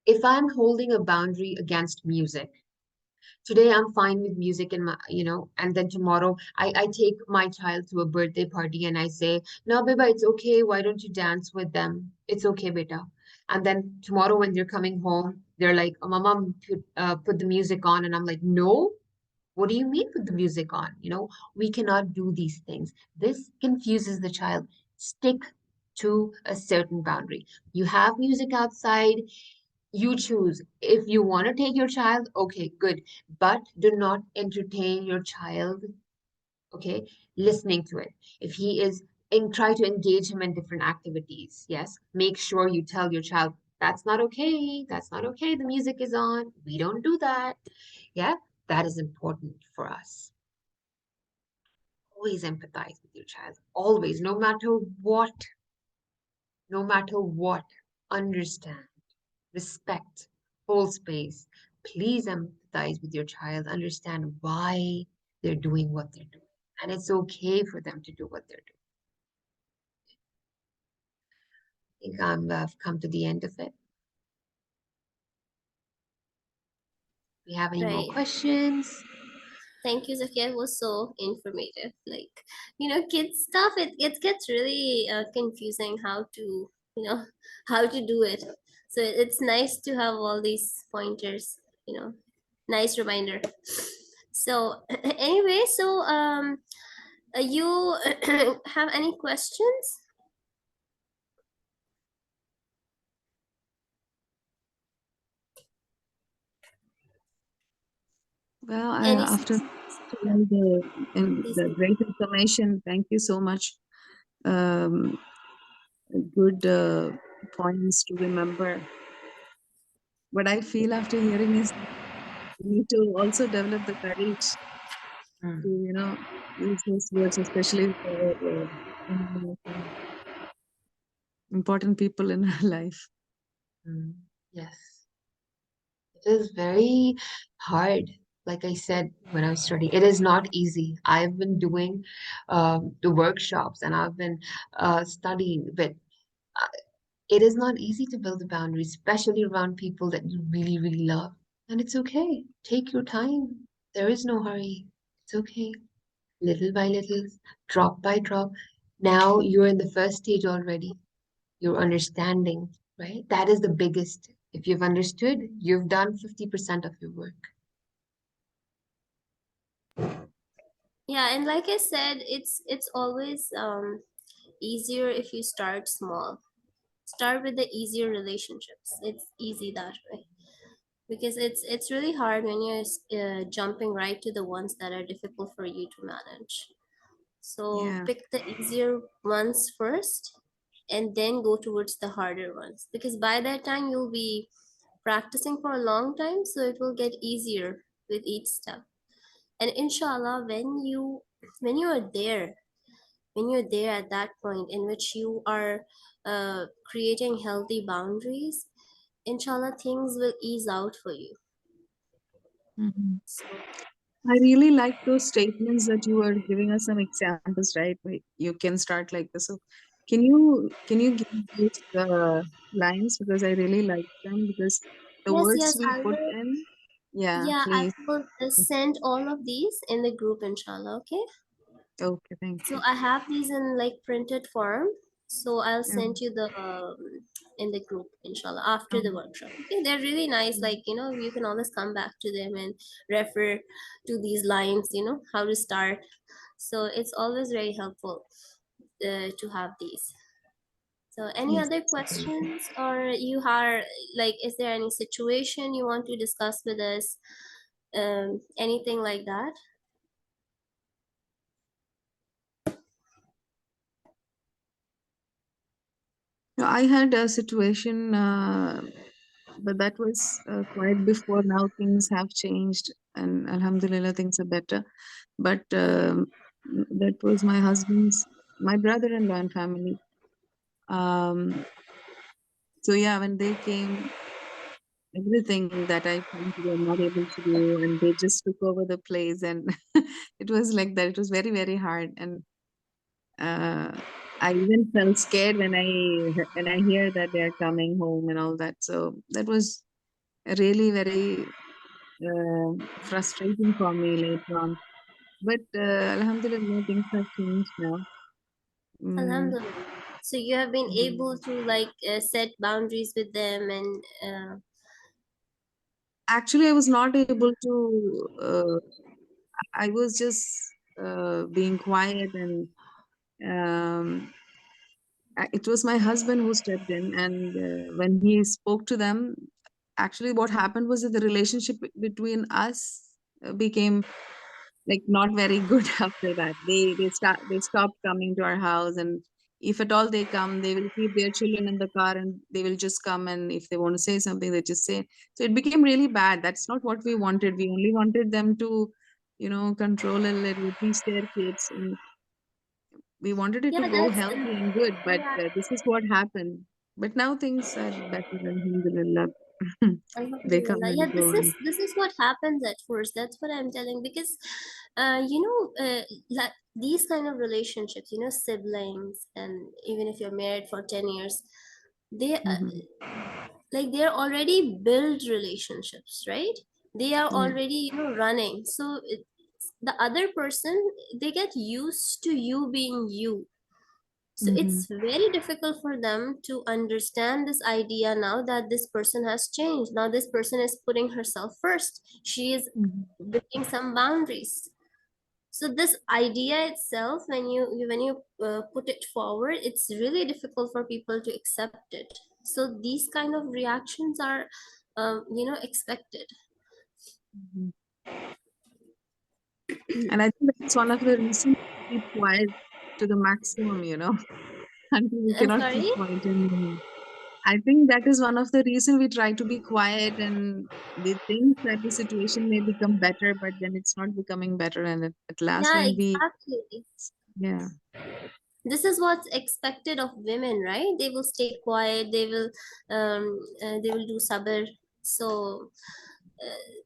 If I'm holding a boundary against music, today I'm fine with music and my, and then tomorrow I take my child to a birthday party and I say, no, beba, it's okay. Why don't you dance with them? It's okay, beta. And then tomorrow when they're coming home, they're like, oh, mama, put the music on. And I'm like, no, what do you mean put the music on? We cannot do these things. This confuses the child. Stick to a certain boundary. You have music outside, you choose. If you want to take your child, okay, good. But do not entertain your child, okay, listening to it. If he is try to engage him in different activities. Yes, make sure you tell your child, that's not okay. That's not okay. The music is on. We don't do that. Yeah, that is important for us. Always empathize with your child. Always, no matter what, understand, respect, hold space. Please empathize with your child, understand why they're doing what they're doing. And it's okay for them to do what they're doing. I think I've come to the end of it. Do we have any more Right. questions? Thank you, Zakiya. It was so informative. Like, kids stuff, it gets really confusing how to, how to do it. So it's nice to have all these pointers, nice reminder. So anyway, so you have any questions? Well, Any after yeah, all please the do. great information, thank you so much. Good points to remember. What I feel after hearing is we need to also develop the courage to, use those words, especially for important people in our life. Yes. It is very hard. Like I said, when I was studying, it is not easy. I've been doing the workshops and I've been studying, but it is not easy to build the boundaries, especially around people that you really, really love. And it's okay. Take your time. There is no hurry. It's okay. Little by little, drop by drop. Now you're in the first stage already. You're understanding, right? That is the biggest. If you've understood, you've done 50% of your work. Yeah, and like I said, it's always easier if you start small. Start with the easier relationships. It's easy that way, because it's really hard when you're jumping right to the ones that are difficult for you to manage. So Yeah. pick the easier ones first and then go towards the harder ones, because by that time you'll be practicing for a long time, so it will get easier with each step. And inshallah, when you are there, when you're there at that point in which you are creating healthy boundaries, inshallah things will ease out for you. Mhm. So I really like those statements that you were giving us some examples, right? You can start like this. So can you give those lines, because I really like them, because the yes, words yes, we I put will. in, yeah, Yeah, I please. will send all of these in the group, inshallah. Okay. Okay, thank So you. I have these in like printed form. So I'll Yeah. send you the in the group, inshallah, after the Um, workshop. Okay, they're really nice. Like, you know, you can always come back to them and refer to these lines, you know, how to start. So it's always very helpful to have these. So any yes. other questions, or you are like, is there any situation you want to discuss with us? Anything like that? No, I had a situation, but that was quite before. Now things have changed, and Alhamdulillah, things are better. But that was my brother-in-law and family. Um, so yeah, when they came, everything that I thought they were not able to do, and they just took over the place, and it was like that. It was very, very hard, and I even felt scared when I hear that they are coming home and all that. So that was really very frustrating for me later on. But Alhamdulillah, things have changed now. Mm, Alhamdulillah. So you have been able mhm. to like set boundaries with them and Actually, I was not able to. I was just being quiet, and it was my husband who stepped in. And when he spoke to them, actually, what happened was that the relationship between us became like not very good after that. They stopped coming to our house, and if at all they come, they will keep their children in the car, and they will just come, and if they want to say something, they just say. So it became really bad. That's not what we wanted. We only wanted them to, control a little, teach their kids, and we wanted it yeah, to go that's healthy and good. But yeah, this is what happened. But now things are better, alhamdulillah. They come Alhamdulillah. Yeah, and go, and this is what happens at first. That's what I'm telling, because you know, like these kind of relationships, you know, siblings, and even if you're married for 10 years, they Mhm. like they're already built relationships, right? They are Yeah. already, you know, running. So the other person, they get used to you being you. So Hmm. it's very difficult for them to understand this idea now that this person has changed. Now this person is putting herself first. She is Hmm. breaking some boundaries. So this idea itself, when you put it forward, it's really difficult for people to accept it. So these kind of reactions are, you know, expected. And I think that's one of the reasons we keep quiet to the maximum, until we I'm cannot keep sorry. quiet anymore. I think that is one of the reason we try to be quiet, and we think that the situation may become better, but then it's not becoming better. And at last, Yeah, when exactly. yeah, This is what's expected of women, right? They will stay quiet, they will do sabr. So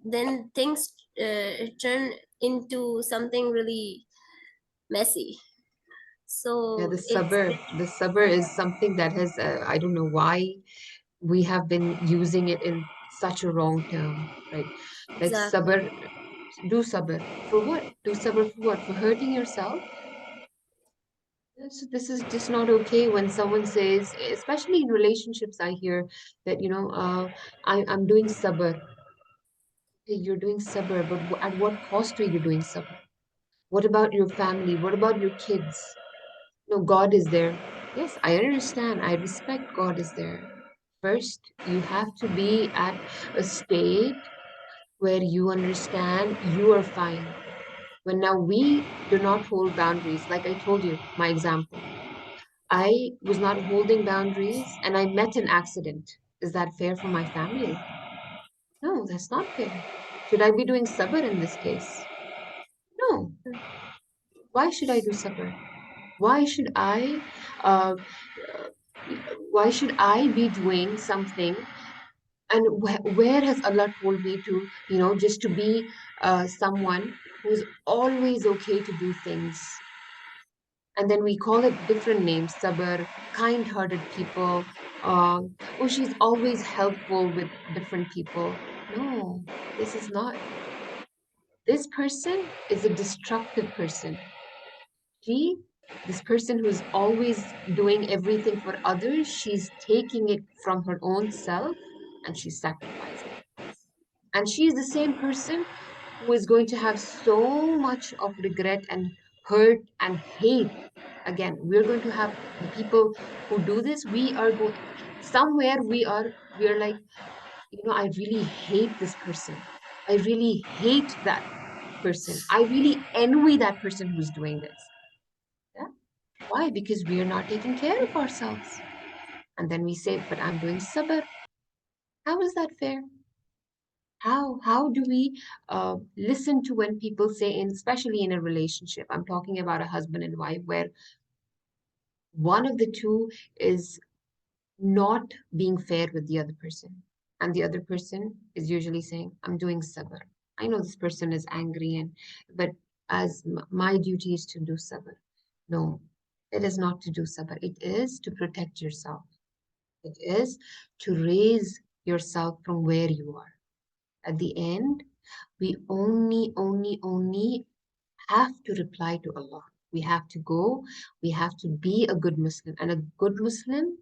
then things turn into something really messy. Yeah, So the it's sabr. The sabr is something that has, I don't know why we have been using it in such a wrong term, right? Like exactly. sabr, do sabr. For what? Do sabr for what? For hurting yourself? So this is just not okay when someone says, especially in relationships, I hear that, I'm doing sabr. Hey, you're doing sabr, but at what cost are you doing sabr? What about your family? What about your kids? No, God is there. Yes, I understand. I respect God is there. First, you have to be at a state where you understand you are fine. When now we do not hold boundaries, like I told you, my example, I was not holding boundaries and I met an accident. Is that fair for my family? No, that's not fair. Should I be doing sabr in this case? No. Why should I do sabr? Why should uh, why should I be doing something And where has Allah told me to, just to be someone who's always okay to do things? And then we call it different names, sabr, kind-hearted people. Oh, she's always helpful with different people. No, this is not. This person is a destructive person. This person who's always doing everything for others, she's taking it from her own self and she's sacrificing. And she's the same person who is going to have so much of regret and hurt and hate. Again, we're going to have the people who do this. We are going somewhere, we are like, I really hate this person. I really hate that person. I really envy that person who's doing this. Yeah. Why? Because we are not taking care of ourselves. And then we say, but I'm doing sabr. How is that fair? How do we listen to when people say, especially in a relationship, I'm talking about a husband and wife, where one of the two is not being fair with the other person, and the other person is usually saying, I'm doing sabr. I know this person is angry, but as my duty is to do sabr. No, it is not to do sabr. It is to protect yourself. It is to raise yourself from where you are. At the end, we only have to reply to Allah. We have to go, we have to be a good Muslim. And a good Muslim,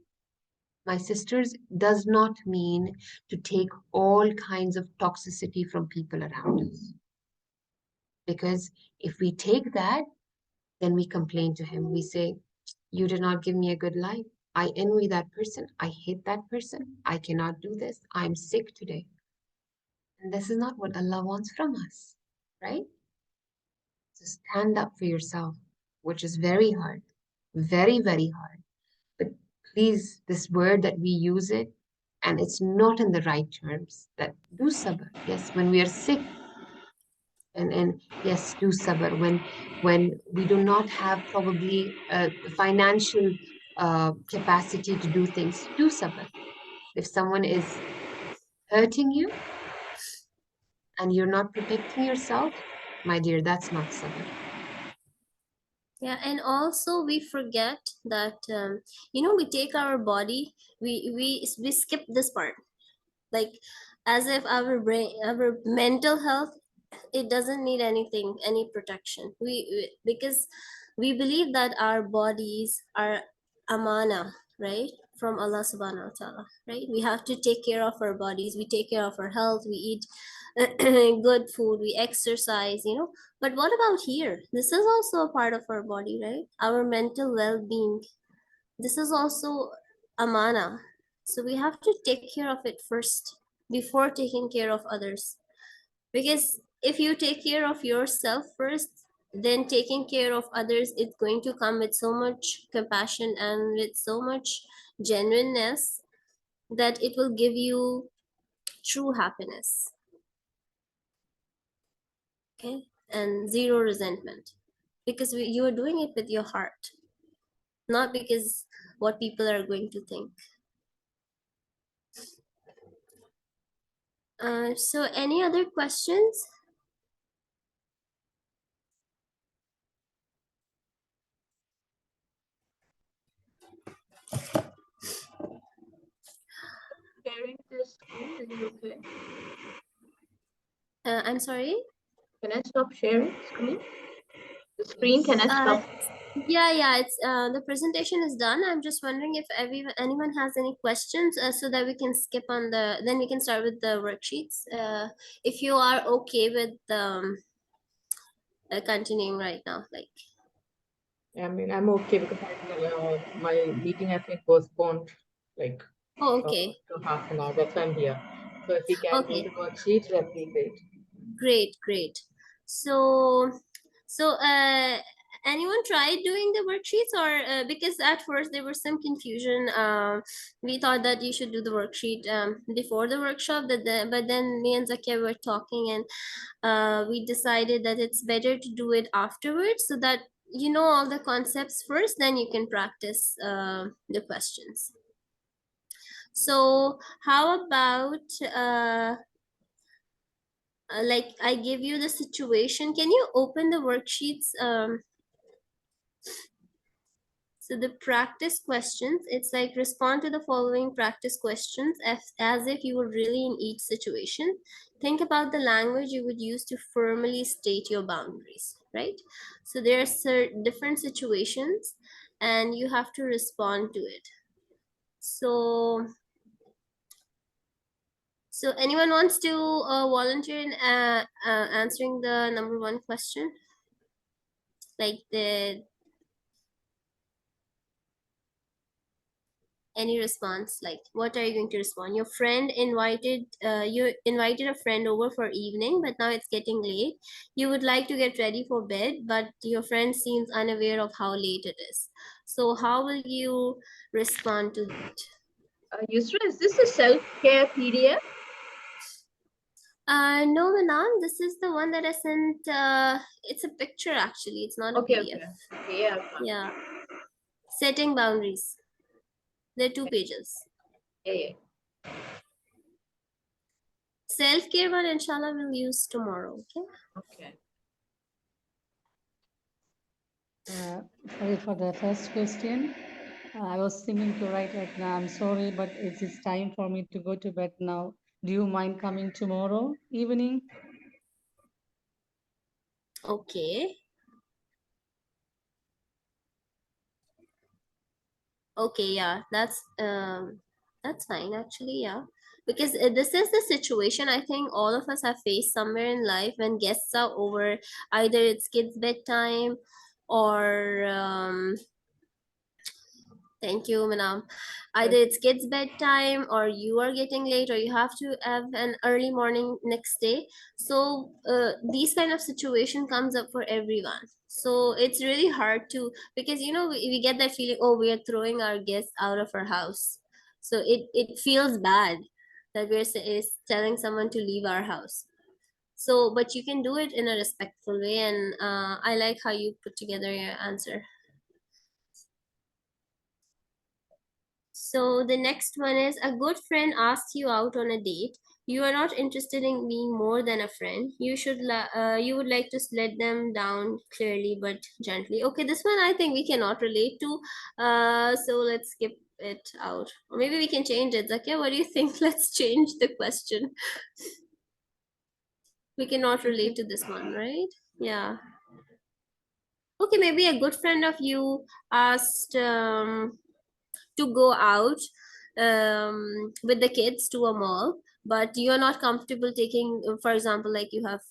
my sisters, does not mean to take all kinds of toxicity from people around us. Because if we take that, then we complain to him. We say, you did not give me a good life. I envy that person. I hate that person. I cannot do this. I'm sick today. And this is not what Allah wants from us, right? So stand up for yourself, which is very hard, very, very hard. But please, this word that we use it, and it's not in the right terms, that do sabr. Yes, when we are sick, and yes, do sabr. When we do not have probably the financial capacity to do things, do sabr. If someone is hurting you and you're not protecting yourself, my dear, that's not sabr. Yeah, and also we forget that we take our body, we skip this part, like as if our brain, our mental health, it doesn't need anything, any protection. Because we believe that our bodies are amana, right, from Allah subhanahu wa ta'ala, right? We have to take care of our bodies, we take care of our health, we eat good food, we exercise, but what about here? This is also a part of our body, right? Our mental well-being, this is also amana. So we have to take care of it first before taking care of others. Because if you take care of yourself first, then taking care of others, it's going to come with so much compassion and with so much genuineness that it will give you true happiness. Okay, and zero resentment, because you are doing it with your heart, not because what people are going to think. So any other questions? Sharing the screen, is it okay? I'm sorry. Can I stop sharing screen? The screen, can I stop? Yeah, it's the presentation is done. I'm just wondering if anyone has any questions, so that we can skip on then we can start with the worksheets. If you are okay with continuing right now, like. I mean, I'm okay because my meeting has been postponed like Oh, okay. to half an hour. That's why I'm here. So if we can do Okay, the worksheets, that'd be great. great. So anyone tried doing the worksheets, or because at first there was some confusion. We thought that you should do the worksheet before the workshop, but then me and Zakiya were talking, and we decided that it's better to do it afterwards, so that you know all the concepts first, then you can practice the questions. So how about like I give you the situation. Can you open the worksheets? So the practice questions, it's like respond to the following practice questions as if you were really in each situation. Think about the language you would use to firmly state your boundaries, right? So there are different situations and you have to respond to it. So anyone wants to volunteer in answering the number one question? Like any response, like what are you going to respond? Your friend invited you invited a friend over for evening, but now it's getting late. You would like to get ready for bed, but your friend seems unaware of how late it is. So how will you respond to that? Yousra, is this a self-care PDF? No, Manan, this is the one that I sent. It's a picture actually, it's not a Okay, PDF. okay, yeah. Yeah, setting boundaries. There are 2 pages. Yeah. Self-care one, inshallah, we'll use tomorrow. Okay. Sorry for the first question. I was thinking to write like, now I'm sorry, but it's time for me to go to bed now. Do you mind coming tomorrow evening? Okay. Okay, yeah, that's fine actually, yeah. Because this is the situation I think all of us have faced somewhere in life when guests are over, either it's kids' bedtime or thank you, Manam. Either it's kids' bedtime or you are getting late or you have to have an early morning next day. So these kind of situation comes up for everyone. So it's really hard to, because you know we get that feeling, oh, we are throwing our guests out of our house. So it feels bad that is telling someone to leave our house. So, but you can do it in a respectful way, and I like how you put together your answer. So the next one is a good friend asks you out on a date. You are not interested in being more than a friend. You would like to let them down clearly but gently. Okay, this one I think we cannot relate to. So let's skip it out. Or maybe we can change it. Zakiya, what do you think? Let's change the question. We cannot relate to this one, right? Yeah. Okay, maybe a good friend of you asked to go out with the kids to a mall, but you're not comfortable taking, for example, like you have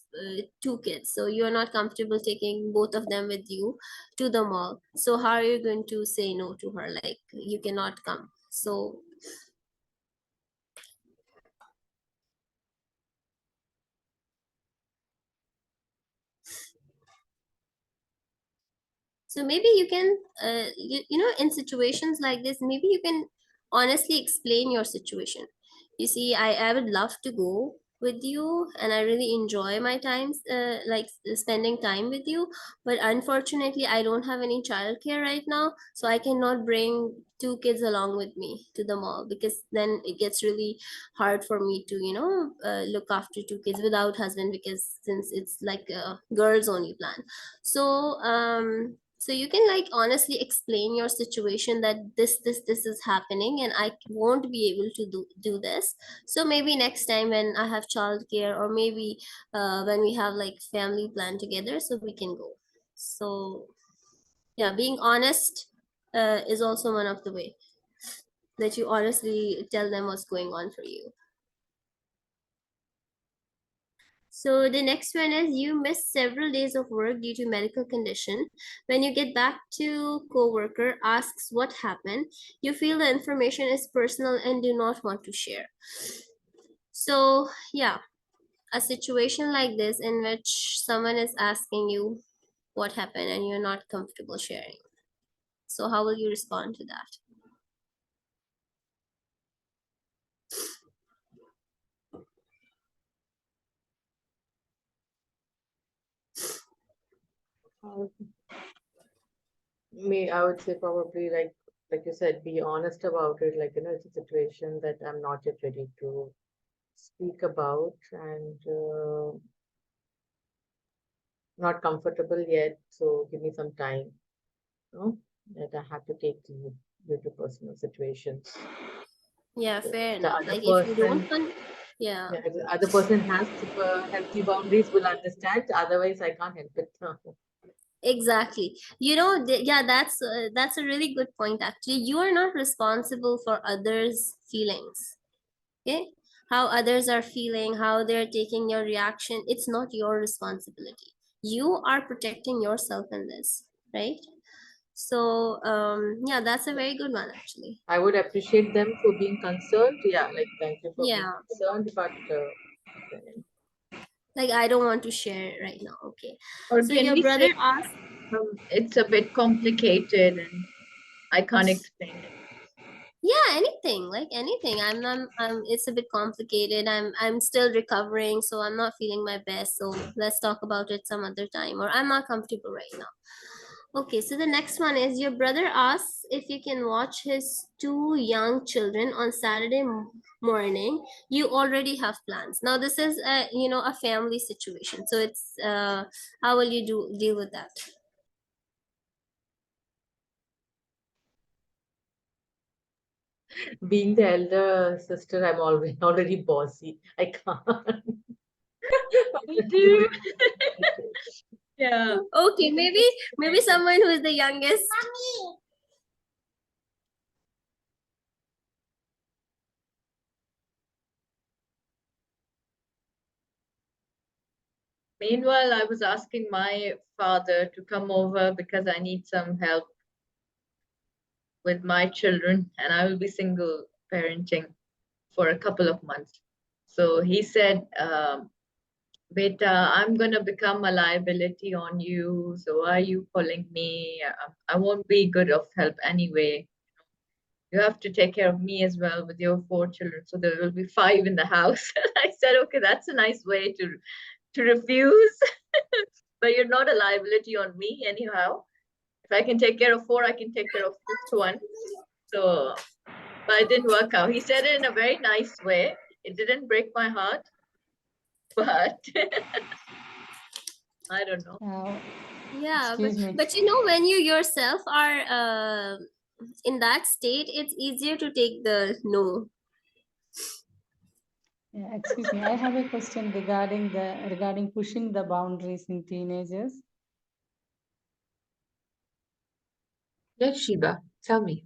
2 kids, so you're not comfortable taking both of them with you to the mall. So how are you going to say no to her, like you cannot come? So maybe you can you know, in situations like this, maybe you can honestly explain your situation. You see, I would love to go with you and I really enjoy my times like spending time with you, but unfortunately I don't have any childcare right now, so I cannot bring 2 kids along with me to the mall, because then it gets really hard for me to, you know, look after 2 kids without husband, because since it's like a girls only plan. So you can like honestly explain your situation, that this is happening and I won't be able to do this. So maybe next time when I have childcare, or maybe when we have like family plan together, so we can go. So yeah, being honest is also one of the way that you honestly tell them what's going on for you. So the next one is you miss several days of work due to medical condition. When you get back to coworker asks what happened, you feel the information is personal and do not want to share. So yeah, a situation like this in which someone is asking you what happened and you're not comfortable sharing. So how will you respond to that? Me, I would say probably like like you said, be honest about it. Like, it's a situation that I'm not yet ready to speak about, and not comfortable yet. So give me some time, that I have to take leave due to personal situations. Yeah, So fair if the enough. other Like if you don't person, want, yeah. yeah, if the other person has healthy boundaries, will understand. Otherwise, I can't help it. Exactly. Yeah, that's a really good point actually. You are not responsible for others' feelings. Okay? How others are feeling, how they're taking your reaction, it's not your responsibility. You are protecting yourself in this, right? So, yeah, that's a very good one actually. I would appreciate them for being concerned. Yeah, like thank you for being Yeah. concerned, but Like I don't want to share it right now. Okay. Or So can your we brother say asked, it's a bit complicated and I can't explain it? yeah, anything, like anything. I'm it's a bit complicated. I'm still recovering, so I'm not feeling my best. So let's talk about it some other time, or I'm not comfortable right now. Okay, so the next one is your brother asks if you can watch his two young children on Saturday morning. You already have plans. Now this is a family situation. So it's how will you deal with that? being the elder sister, I'm already bossy. I can't. Me too. Yeah. Okay, maybe someone who is the youngest. Meanwhile, I was asking my father to come over because I need some help with my children and I will be single parenting for a couple of months. So he said, Beta, I'm going to become a liability on you. So why are you calling me? I won't be good of help anyway. You have to take care of me as well with your 4 children. So there will be 5 in the house. I said, okay, that's a nice way to refuse. But you're not a liability on me anyhow. If I can take care of 4, I can take care of 5th one. So, but it didn't work out. He said it in a very nice way. It didn't break my heart, but I don't know. Yeah, Excuse me. but when you yourself are in that state, it's easier to take the no. Yeah, excuse me. I have a question regarding pushing the boundaries in teenagers. Yes, Shiba, tell me.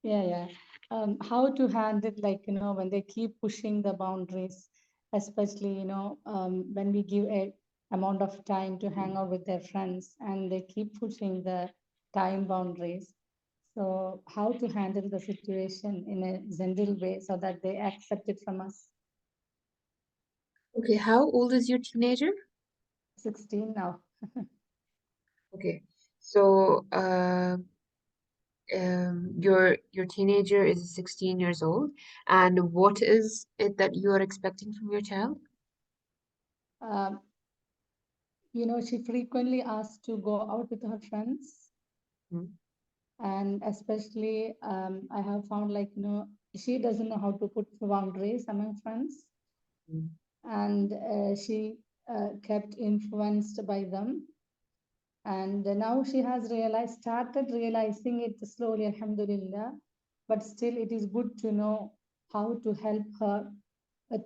Yeah. How to handle, like, when they keep pushing the boundaries, especially, when we give a amount of time to hang out with their friends and they keep pushing the time boundaries. So how to handle the situation in a gentle way so that they accept it from us? Okay, how old is your teenager? 16 now. Okay, so your teenager is 16 years old, and what is it that you are expecting from your child? Um, she frequently asks to go out with her friends. Hmm. And especially, I have found, like, she doesn't know how to put boundaries among friends. Hmm. And she kept influenced by them. And now she has started realizing it slowly, alhamdulillah. But still, it is good to know how to help her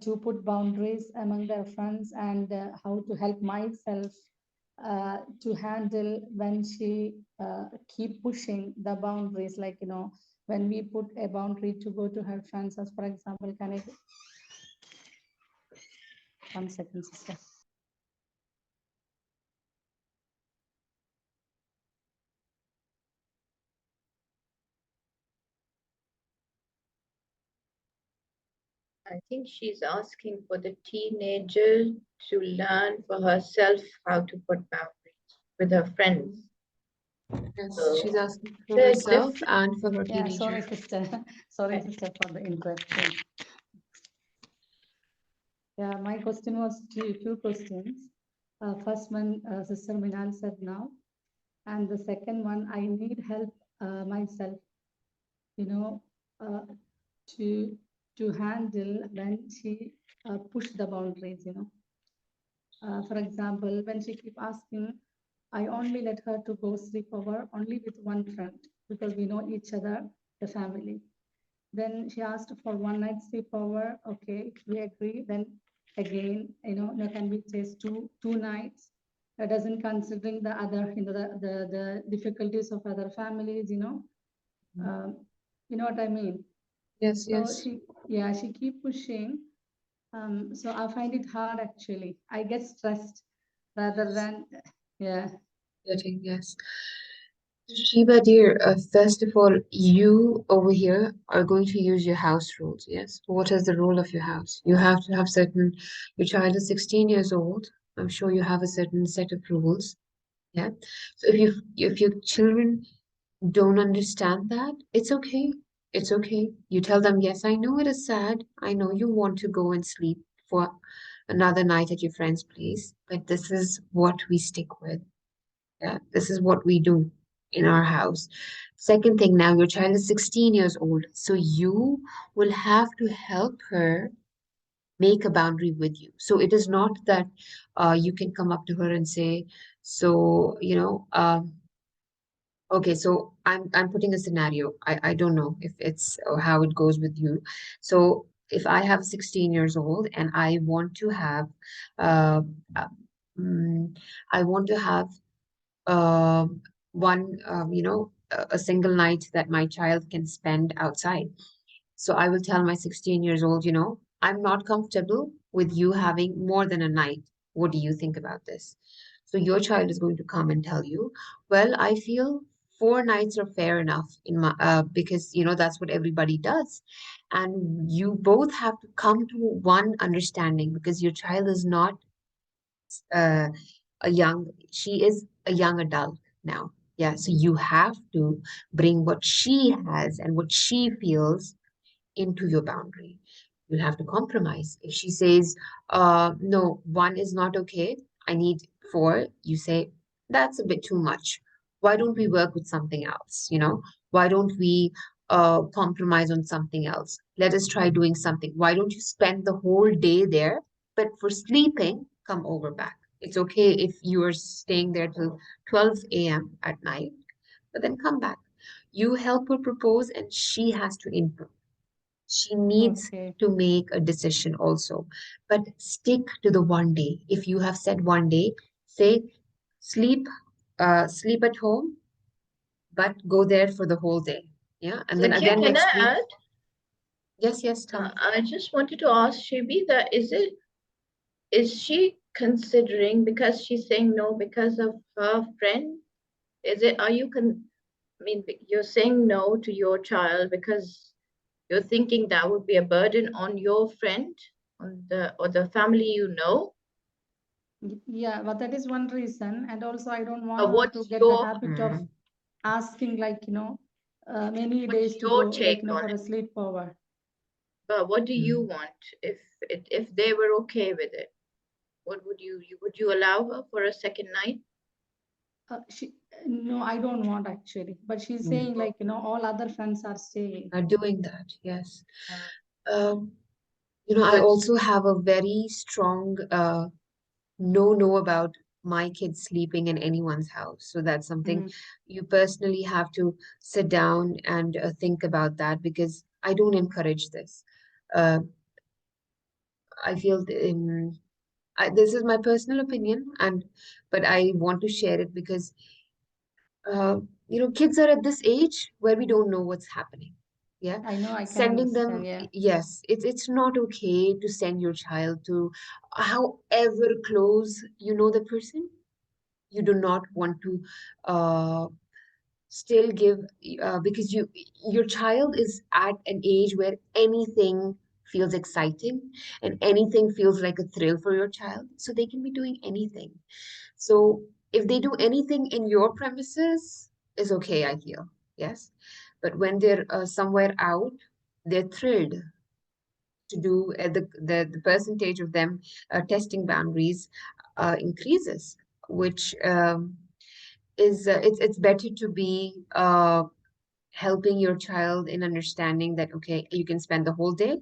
to put boundaries among their friends, and how to help myself to handle when she keep pushing the boundaries. Like, when we put a boundary to go to her friends, as for example, can I 1 second, sister? I think she's asking for the teenager to learn for herself how to put boundaries with her friends. Yes, So she's asking for the herself different, and for her Yeah, teenager. sorry, sister. Sorry, sister, for the interruption. Yeah, my question was two questions. First one, Sister Minal said now. And the second one, I need help myself. you know, to handle when she push the boundaries, you know. For example, when she keep asking, I only let her to go sleep over only with one friend because we know each other, the family. Then she asked for one night sleepover. Okay, we agree. Then again, you know, no, can we chase two nights? That doesn't considering the other, you know, the difficulties of other families, you know. You know what I mean? Yes, So yes. she keep pushing. So I find it hard actually. I get stressed rather than, yeah. Getting, yes. Shiba dear, first of all, you over here are going to use your house rules, yes? What is the rule of your house? You have to have certain, your child is 16 years old. I'm sure you have a certain set of rules, yeah? So if your children don't understand that, it's okay. It's okay. You tell them, yes, I know it is sad. I know you want to go and sleep for another night at your friend's place, but this is what we stick with. Yeah, this is what we do in our house. Second thing, now your child is 16 years old, so you will have to help her make a boundary with you. So it is not that you can come up to her and say, so, okay, so I'm putting a scenario. I don't know if it's or how it goes with you. So if I have 16 years old and I want to have, uh, uh, mm, I want to have one, a single night that my child can spend outside. So I will tell my 16 years old, I'm not comfortable with you having more than a night. What do you think about this? So your child is going to come and tell you, well, I feel 4 nights are fair enough in my because that's what everybody does. And you both have to come to one understanding because your child is not uh, she is a young adult now. Yeah, so you have to bring what she has and what she feels into your boundary. You'll have to compromise. If she says, no, one is not okay, I need four, you say, that's a bit too much. Why don't we work with something else? Why don't we compromise on something else? Let us try doing something. Why don't you spend the whole day there? But for sleeping, come over back. It's okay if you are staying there till 12 a.m. at night, but then come back. You help her propose and she has to input. She needs Okay. to make a decision also, but stick to the one day. If you have said one day, say sleep, sleep at home, but go there for the whole day. Yeah, and then Zakiya, again can I next week. add? Yes, tell me. I just wanted to ask Shibi that is she considering, because she's saying no because of her friend? Are you I mean, you're saying no to your child because you're thinking that would be a burden on your friend, or the family you know? Yeah, but that is one reason. And also, I don't want But her to get the habit of asking, like, many days what's to your go, like, take on for a it? sleepover. But what do you want if they were okay with it? What would you allow her for a second night? No, I don't want actually. But she's saying, like, all other friends are staying. Are doing that, yes. Uh, Um, I also have a very strong no about my kids sleeping in anyone's house. So that's something you personally have to sit down and think about that because I don't encourage this. Uh, I feel this is my personal opinion, but I want to share it because uh, kids are at this age where we don't know what's happening. Yeah, I know, I can sending understand. them, Yeah. yes, it's not okay to send your child to however close you know the person. You do not want to still give because your child is at an age where anything feels exciting and anything feels like a thrill for your child, so they can be doing anything. So if they do anything in your premises is okay, I feel. Yes, but when they're somewhere out, they're thrilled to do the percentage of them testing boundaries increases, which is it's better to be helping your child in understanding that, okay, you can spend the whole day,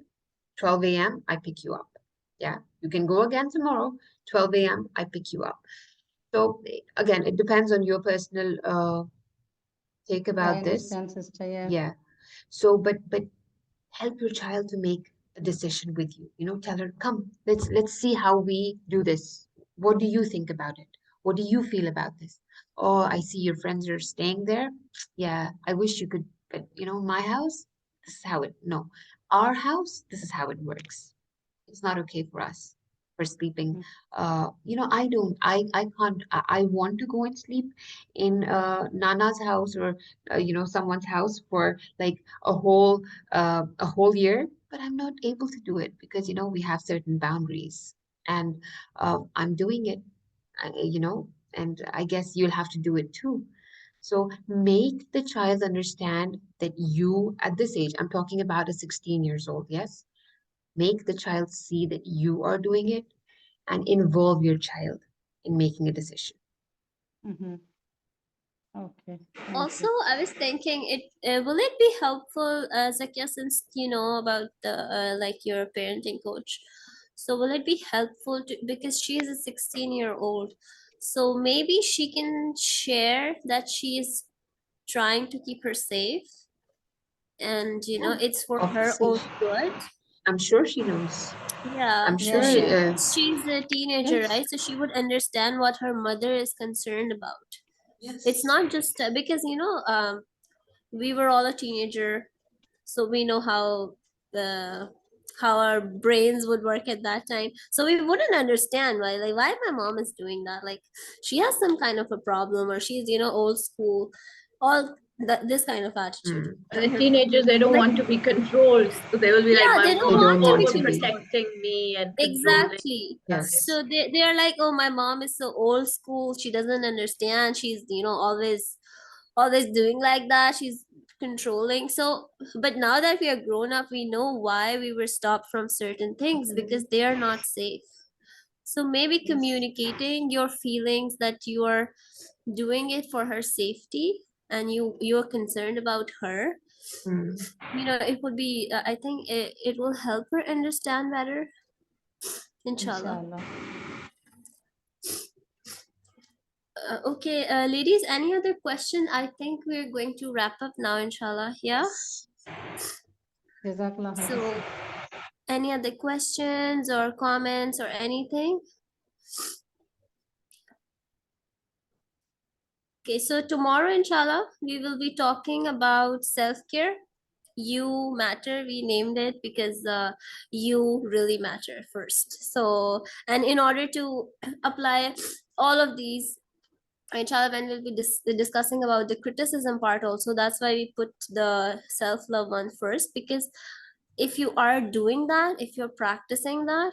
12 a.m., I pick you up. Yeah, you can go again tomorrow, 12 a.m., I pick you up. So again, it depends on your personal take I about this. understand, sister. Yeah. Yeah. So, but help your child to make a decision with you. You know, tell her, come, let's see how we do this. What do you think about it? What do you feel about this? Oh, I see your friends are staying there. Yeah, I wish you could, but you know, my house, this is how it, no, our house, this is how it works. It's not okay for us for sleeping. You know, I can't, I want to go and sleep in Nana's house or, you know, someone's house for like a whole year, but I'm not able to do it because, you know, we have certain boundaries and I'm doing it, you know, and I guess you'll have to do it too. So make the child understand that you, at this age, I'm talking about a 16 years old, yes? Make the child see that you are doing it and involve your child in making a decision. Mm-hmm. Okay. Thank Also, you. I was thinking, will it be helpful, Zakiya, since you know about the like your parenting coach? So will it be helpful to, because she is a 16-year-old, so maybe she can share that she is trying to keep her safe, and you know Yeah, it's for her obviously, own good. I'm sure she knows. Yeah, I'm Yeah, sure, she yeah. she's a teenager, yes, right? So she would understand what her mother is concerned about. It's yes. not just because we were all a teenager, so we know the how our brains would work at that time. So we wouldn't understand why my mom is doing that. Like she has some kind of a problem, or she's old school, all that this kind of attitude. Hmm. And the teenagers, they don't Like, want to be controlled. So they will be like, yeah, my they They don't mom is don't want to be want to be. controlled. overprotecting me and controlling. Exactly. Yes. So they're like, oh, my mom is so old school. She doesn't understand. She's, always doing like that. She's controlling. So, but now that we are grown up, we know why we were stopped from certain things, because they are not safe. So maybe communicating your feelings that you are doing it for her safety, and you're concerned about her, Hmm. it would be, I think it will help her understand better, inshallah. Inshallah. Okay, ladies, any other question? I think we're going to wrap up now, inshallah. Yeah. Jazakallah khair. So, any other questions or comments or anything? Okay, so tomorrow, inshallah, we will be talking about self-care. You matter, we named it because you really matter first. So, and in order to apply all of these, inshallah, when we'll be discussing about the criticism part also, that's why we put the self-love one first, because if you are doing that, if you're practicing that,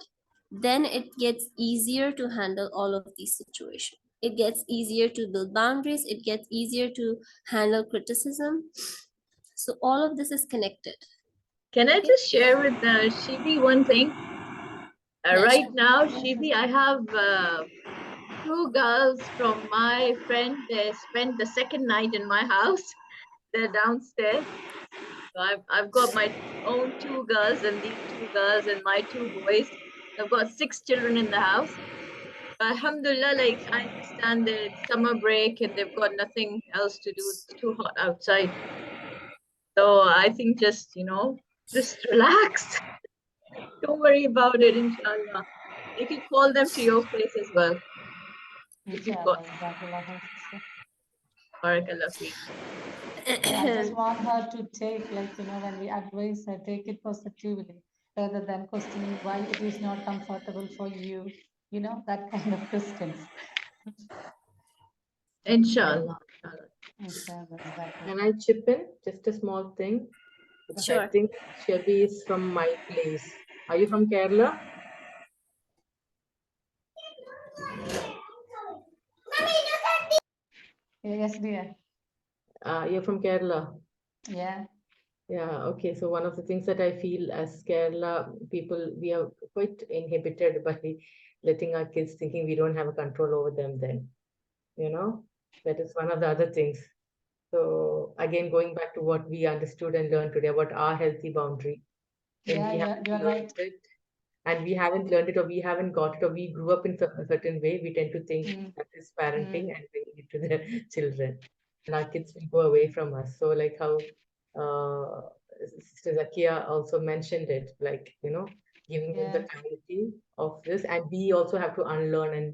then it gets easier to handle all of these situations. It gets easier to build boundaries, it gets easier to handle criticism. So all of this is connected. Can I just share with Shivi one thing? Yeah, Right sure. now, Shivi, I have two girls from my friend. They spent the second night in my house. They're downstairs. So I've got my own two girls and these two girls and my two boys. I've got 6 children in the house. Alhamdulillah, like I understand that it's summer break and they've got nothing else to do. It's too hot outside. So I think just relax. Don't worry about it, inshallah. You can call them to your place as well. If you've got Inshallah. Jazakallah khair, sister. barakallah feek. Yeah, I just want her to take, when we advise her, take it positively rather than questioning why it is not comfortable for you. That kind of questions. Inshallah. Inshallah. Jazakallah. Can I chip in? Just a small thing. I Sure. think Shelby is from my place. Are you from Kerala? Yes, dear. You're from Kerala. Yeah. Yeah, okay. So one of the things that I feel as Kerala people, we are quite inhibited by letting our kids thinking we don't have a control over them then. That is one of the other things. So again, going back to what we understood and learned today about our healthy boundary, when we haven't you're learned right. it, and we haven't learned it, or we haven't got it, or we grew up in a certain way, we tend to think that is parenting and bringing it to the children, and our kids will go away from us. So like how Sister Zakiya also mentioned it, like, giving them the Yeah, clarity of this, and we also have to unlearn and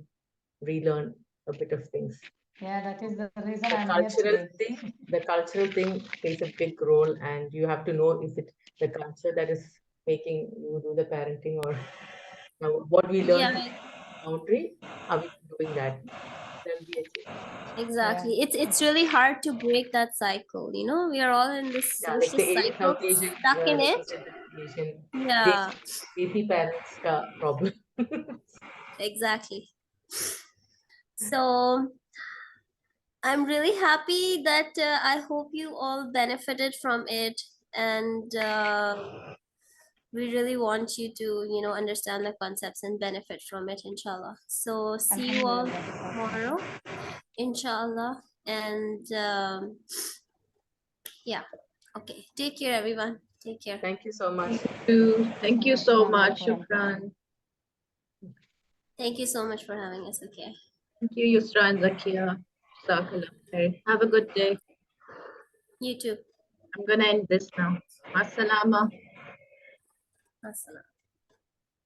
relearn a bit of things. yeah, that is the reason The I'm here cultural today. thing, the cultural thing plays a big role, and you have to know, is it the culture that is making you do the parenting, or what we learn Yeah, from boundary, are we doing that? There'll be a change. Yeah, exactly. It's really hard to break that cycle. We are all in this Yeah, like vicious cycle, South Asian, stuck in like it. you said, the Asian, Yeah, Desi parents ka problem. exactly. So I'm really happy that I hope you all benefited from it, and we really want you to, understand the concepts and benefit from it, inshallah. So see you all Alhamdulillah. tomorrow, inshallah. And yeah, okay. Take care, everyone. Take care. Thank you so much. Thank you so Assalamu much, alaikum. Shukran. Thank you so much for having us. Okay. Thank you, Yousra and Zakiya. Jazakallah khair. Have a good day. You too. I'm gonna end this now. As-salama. Assalam.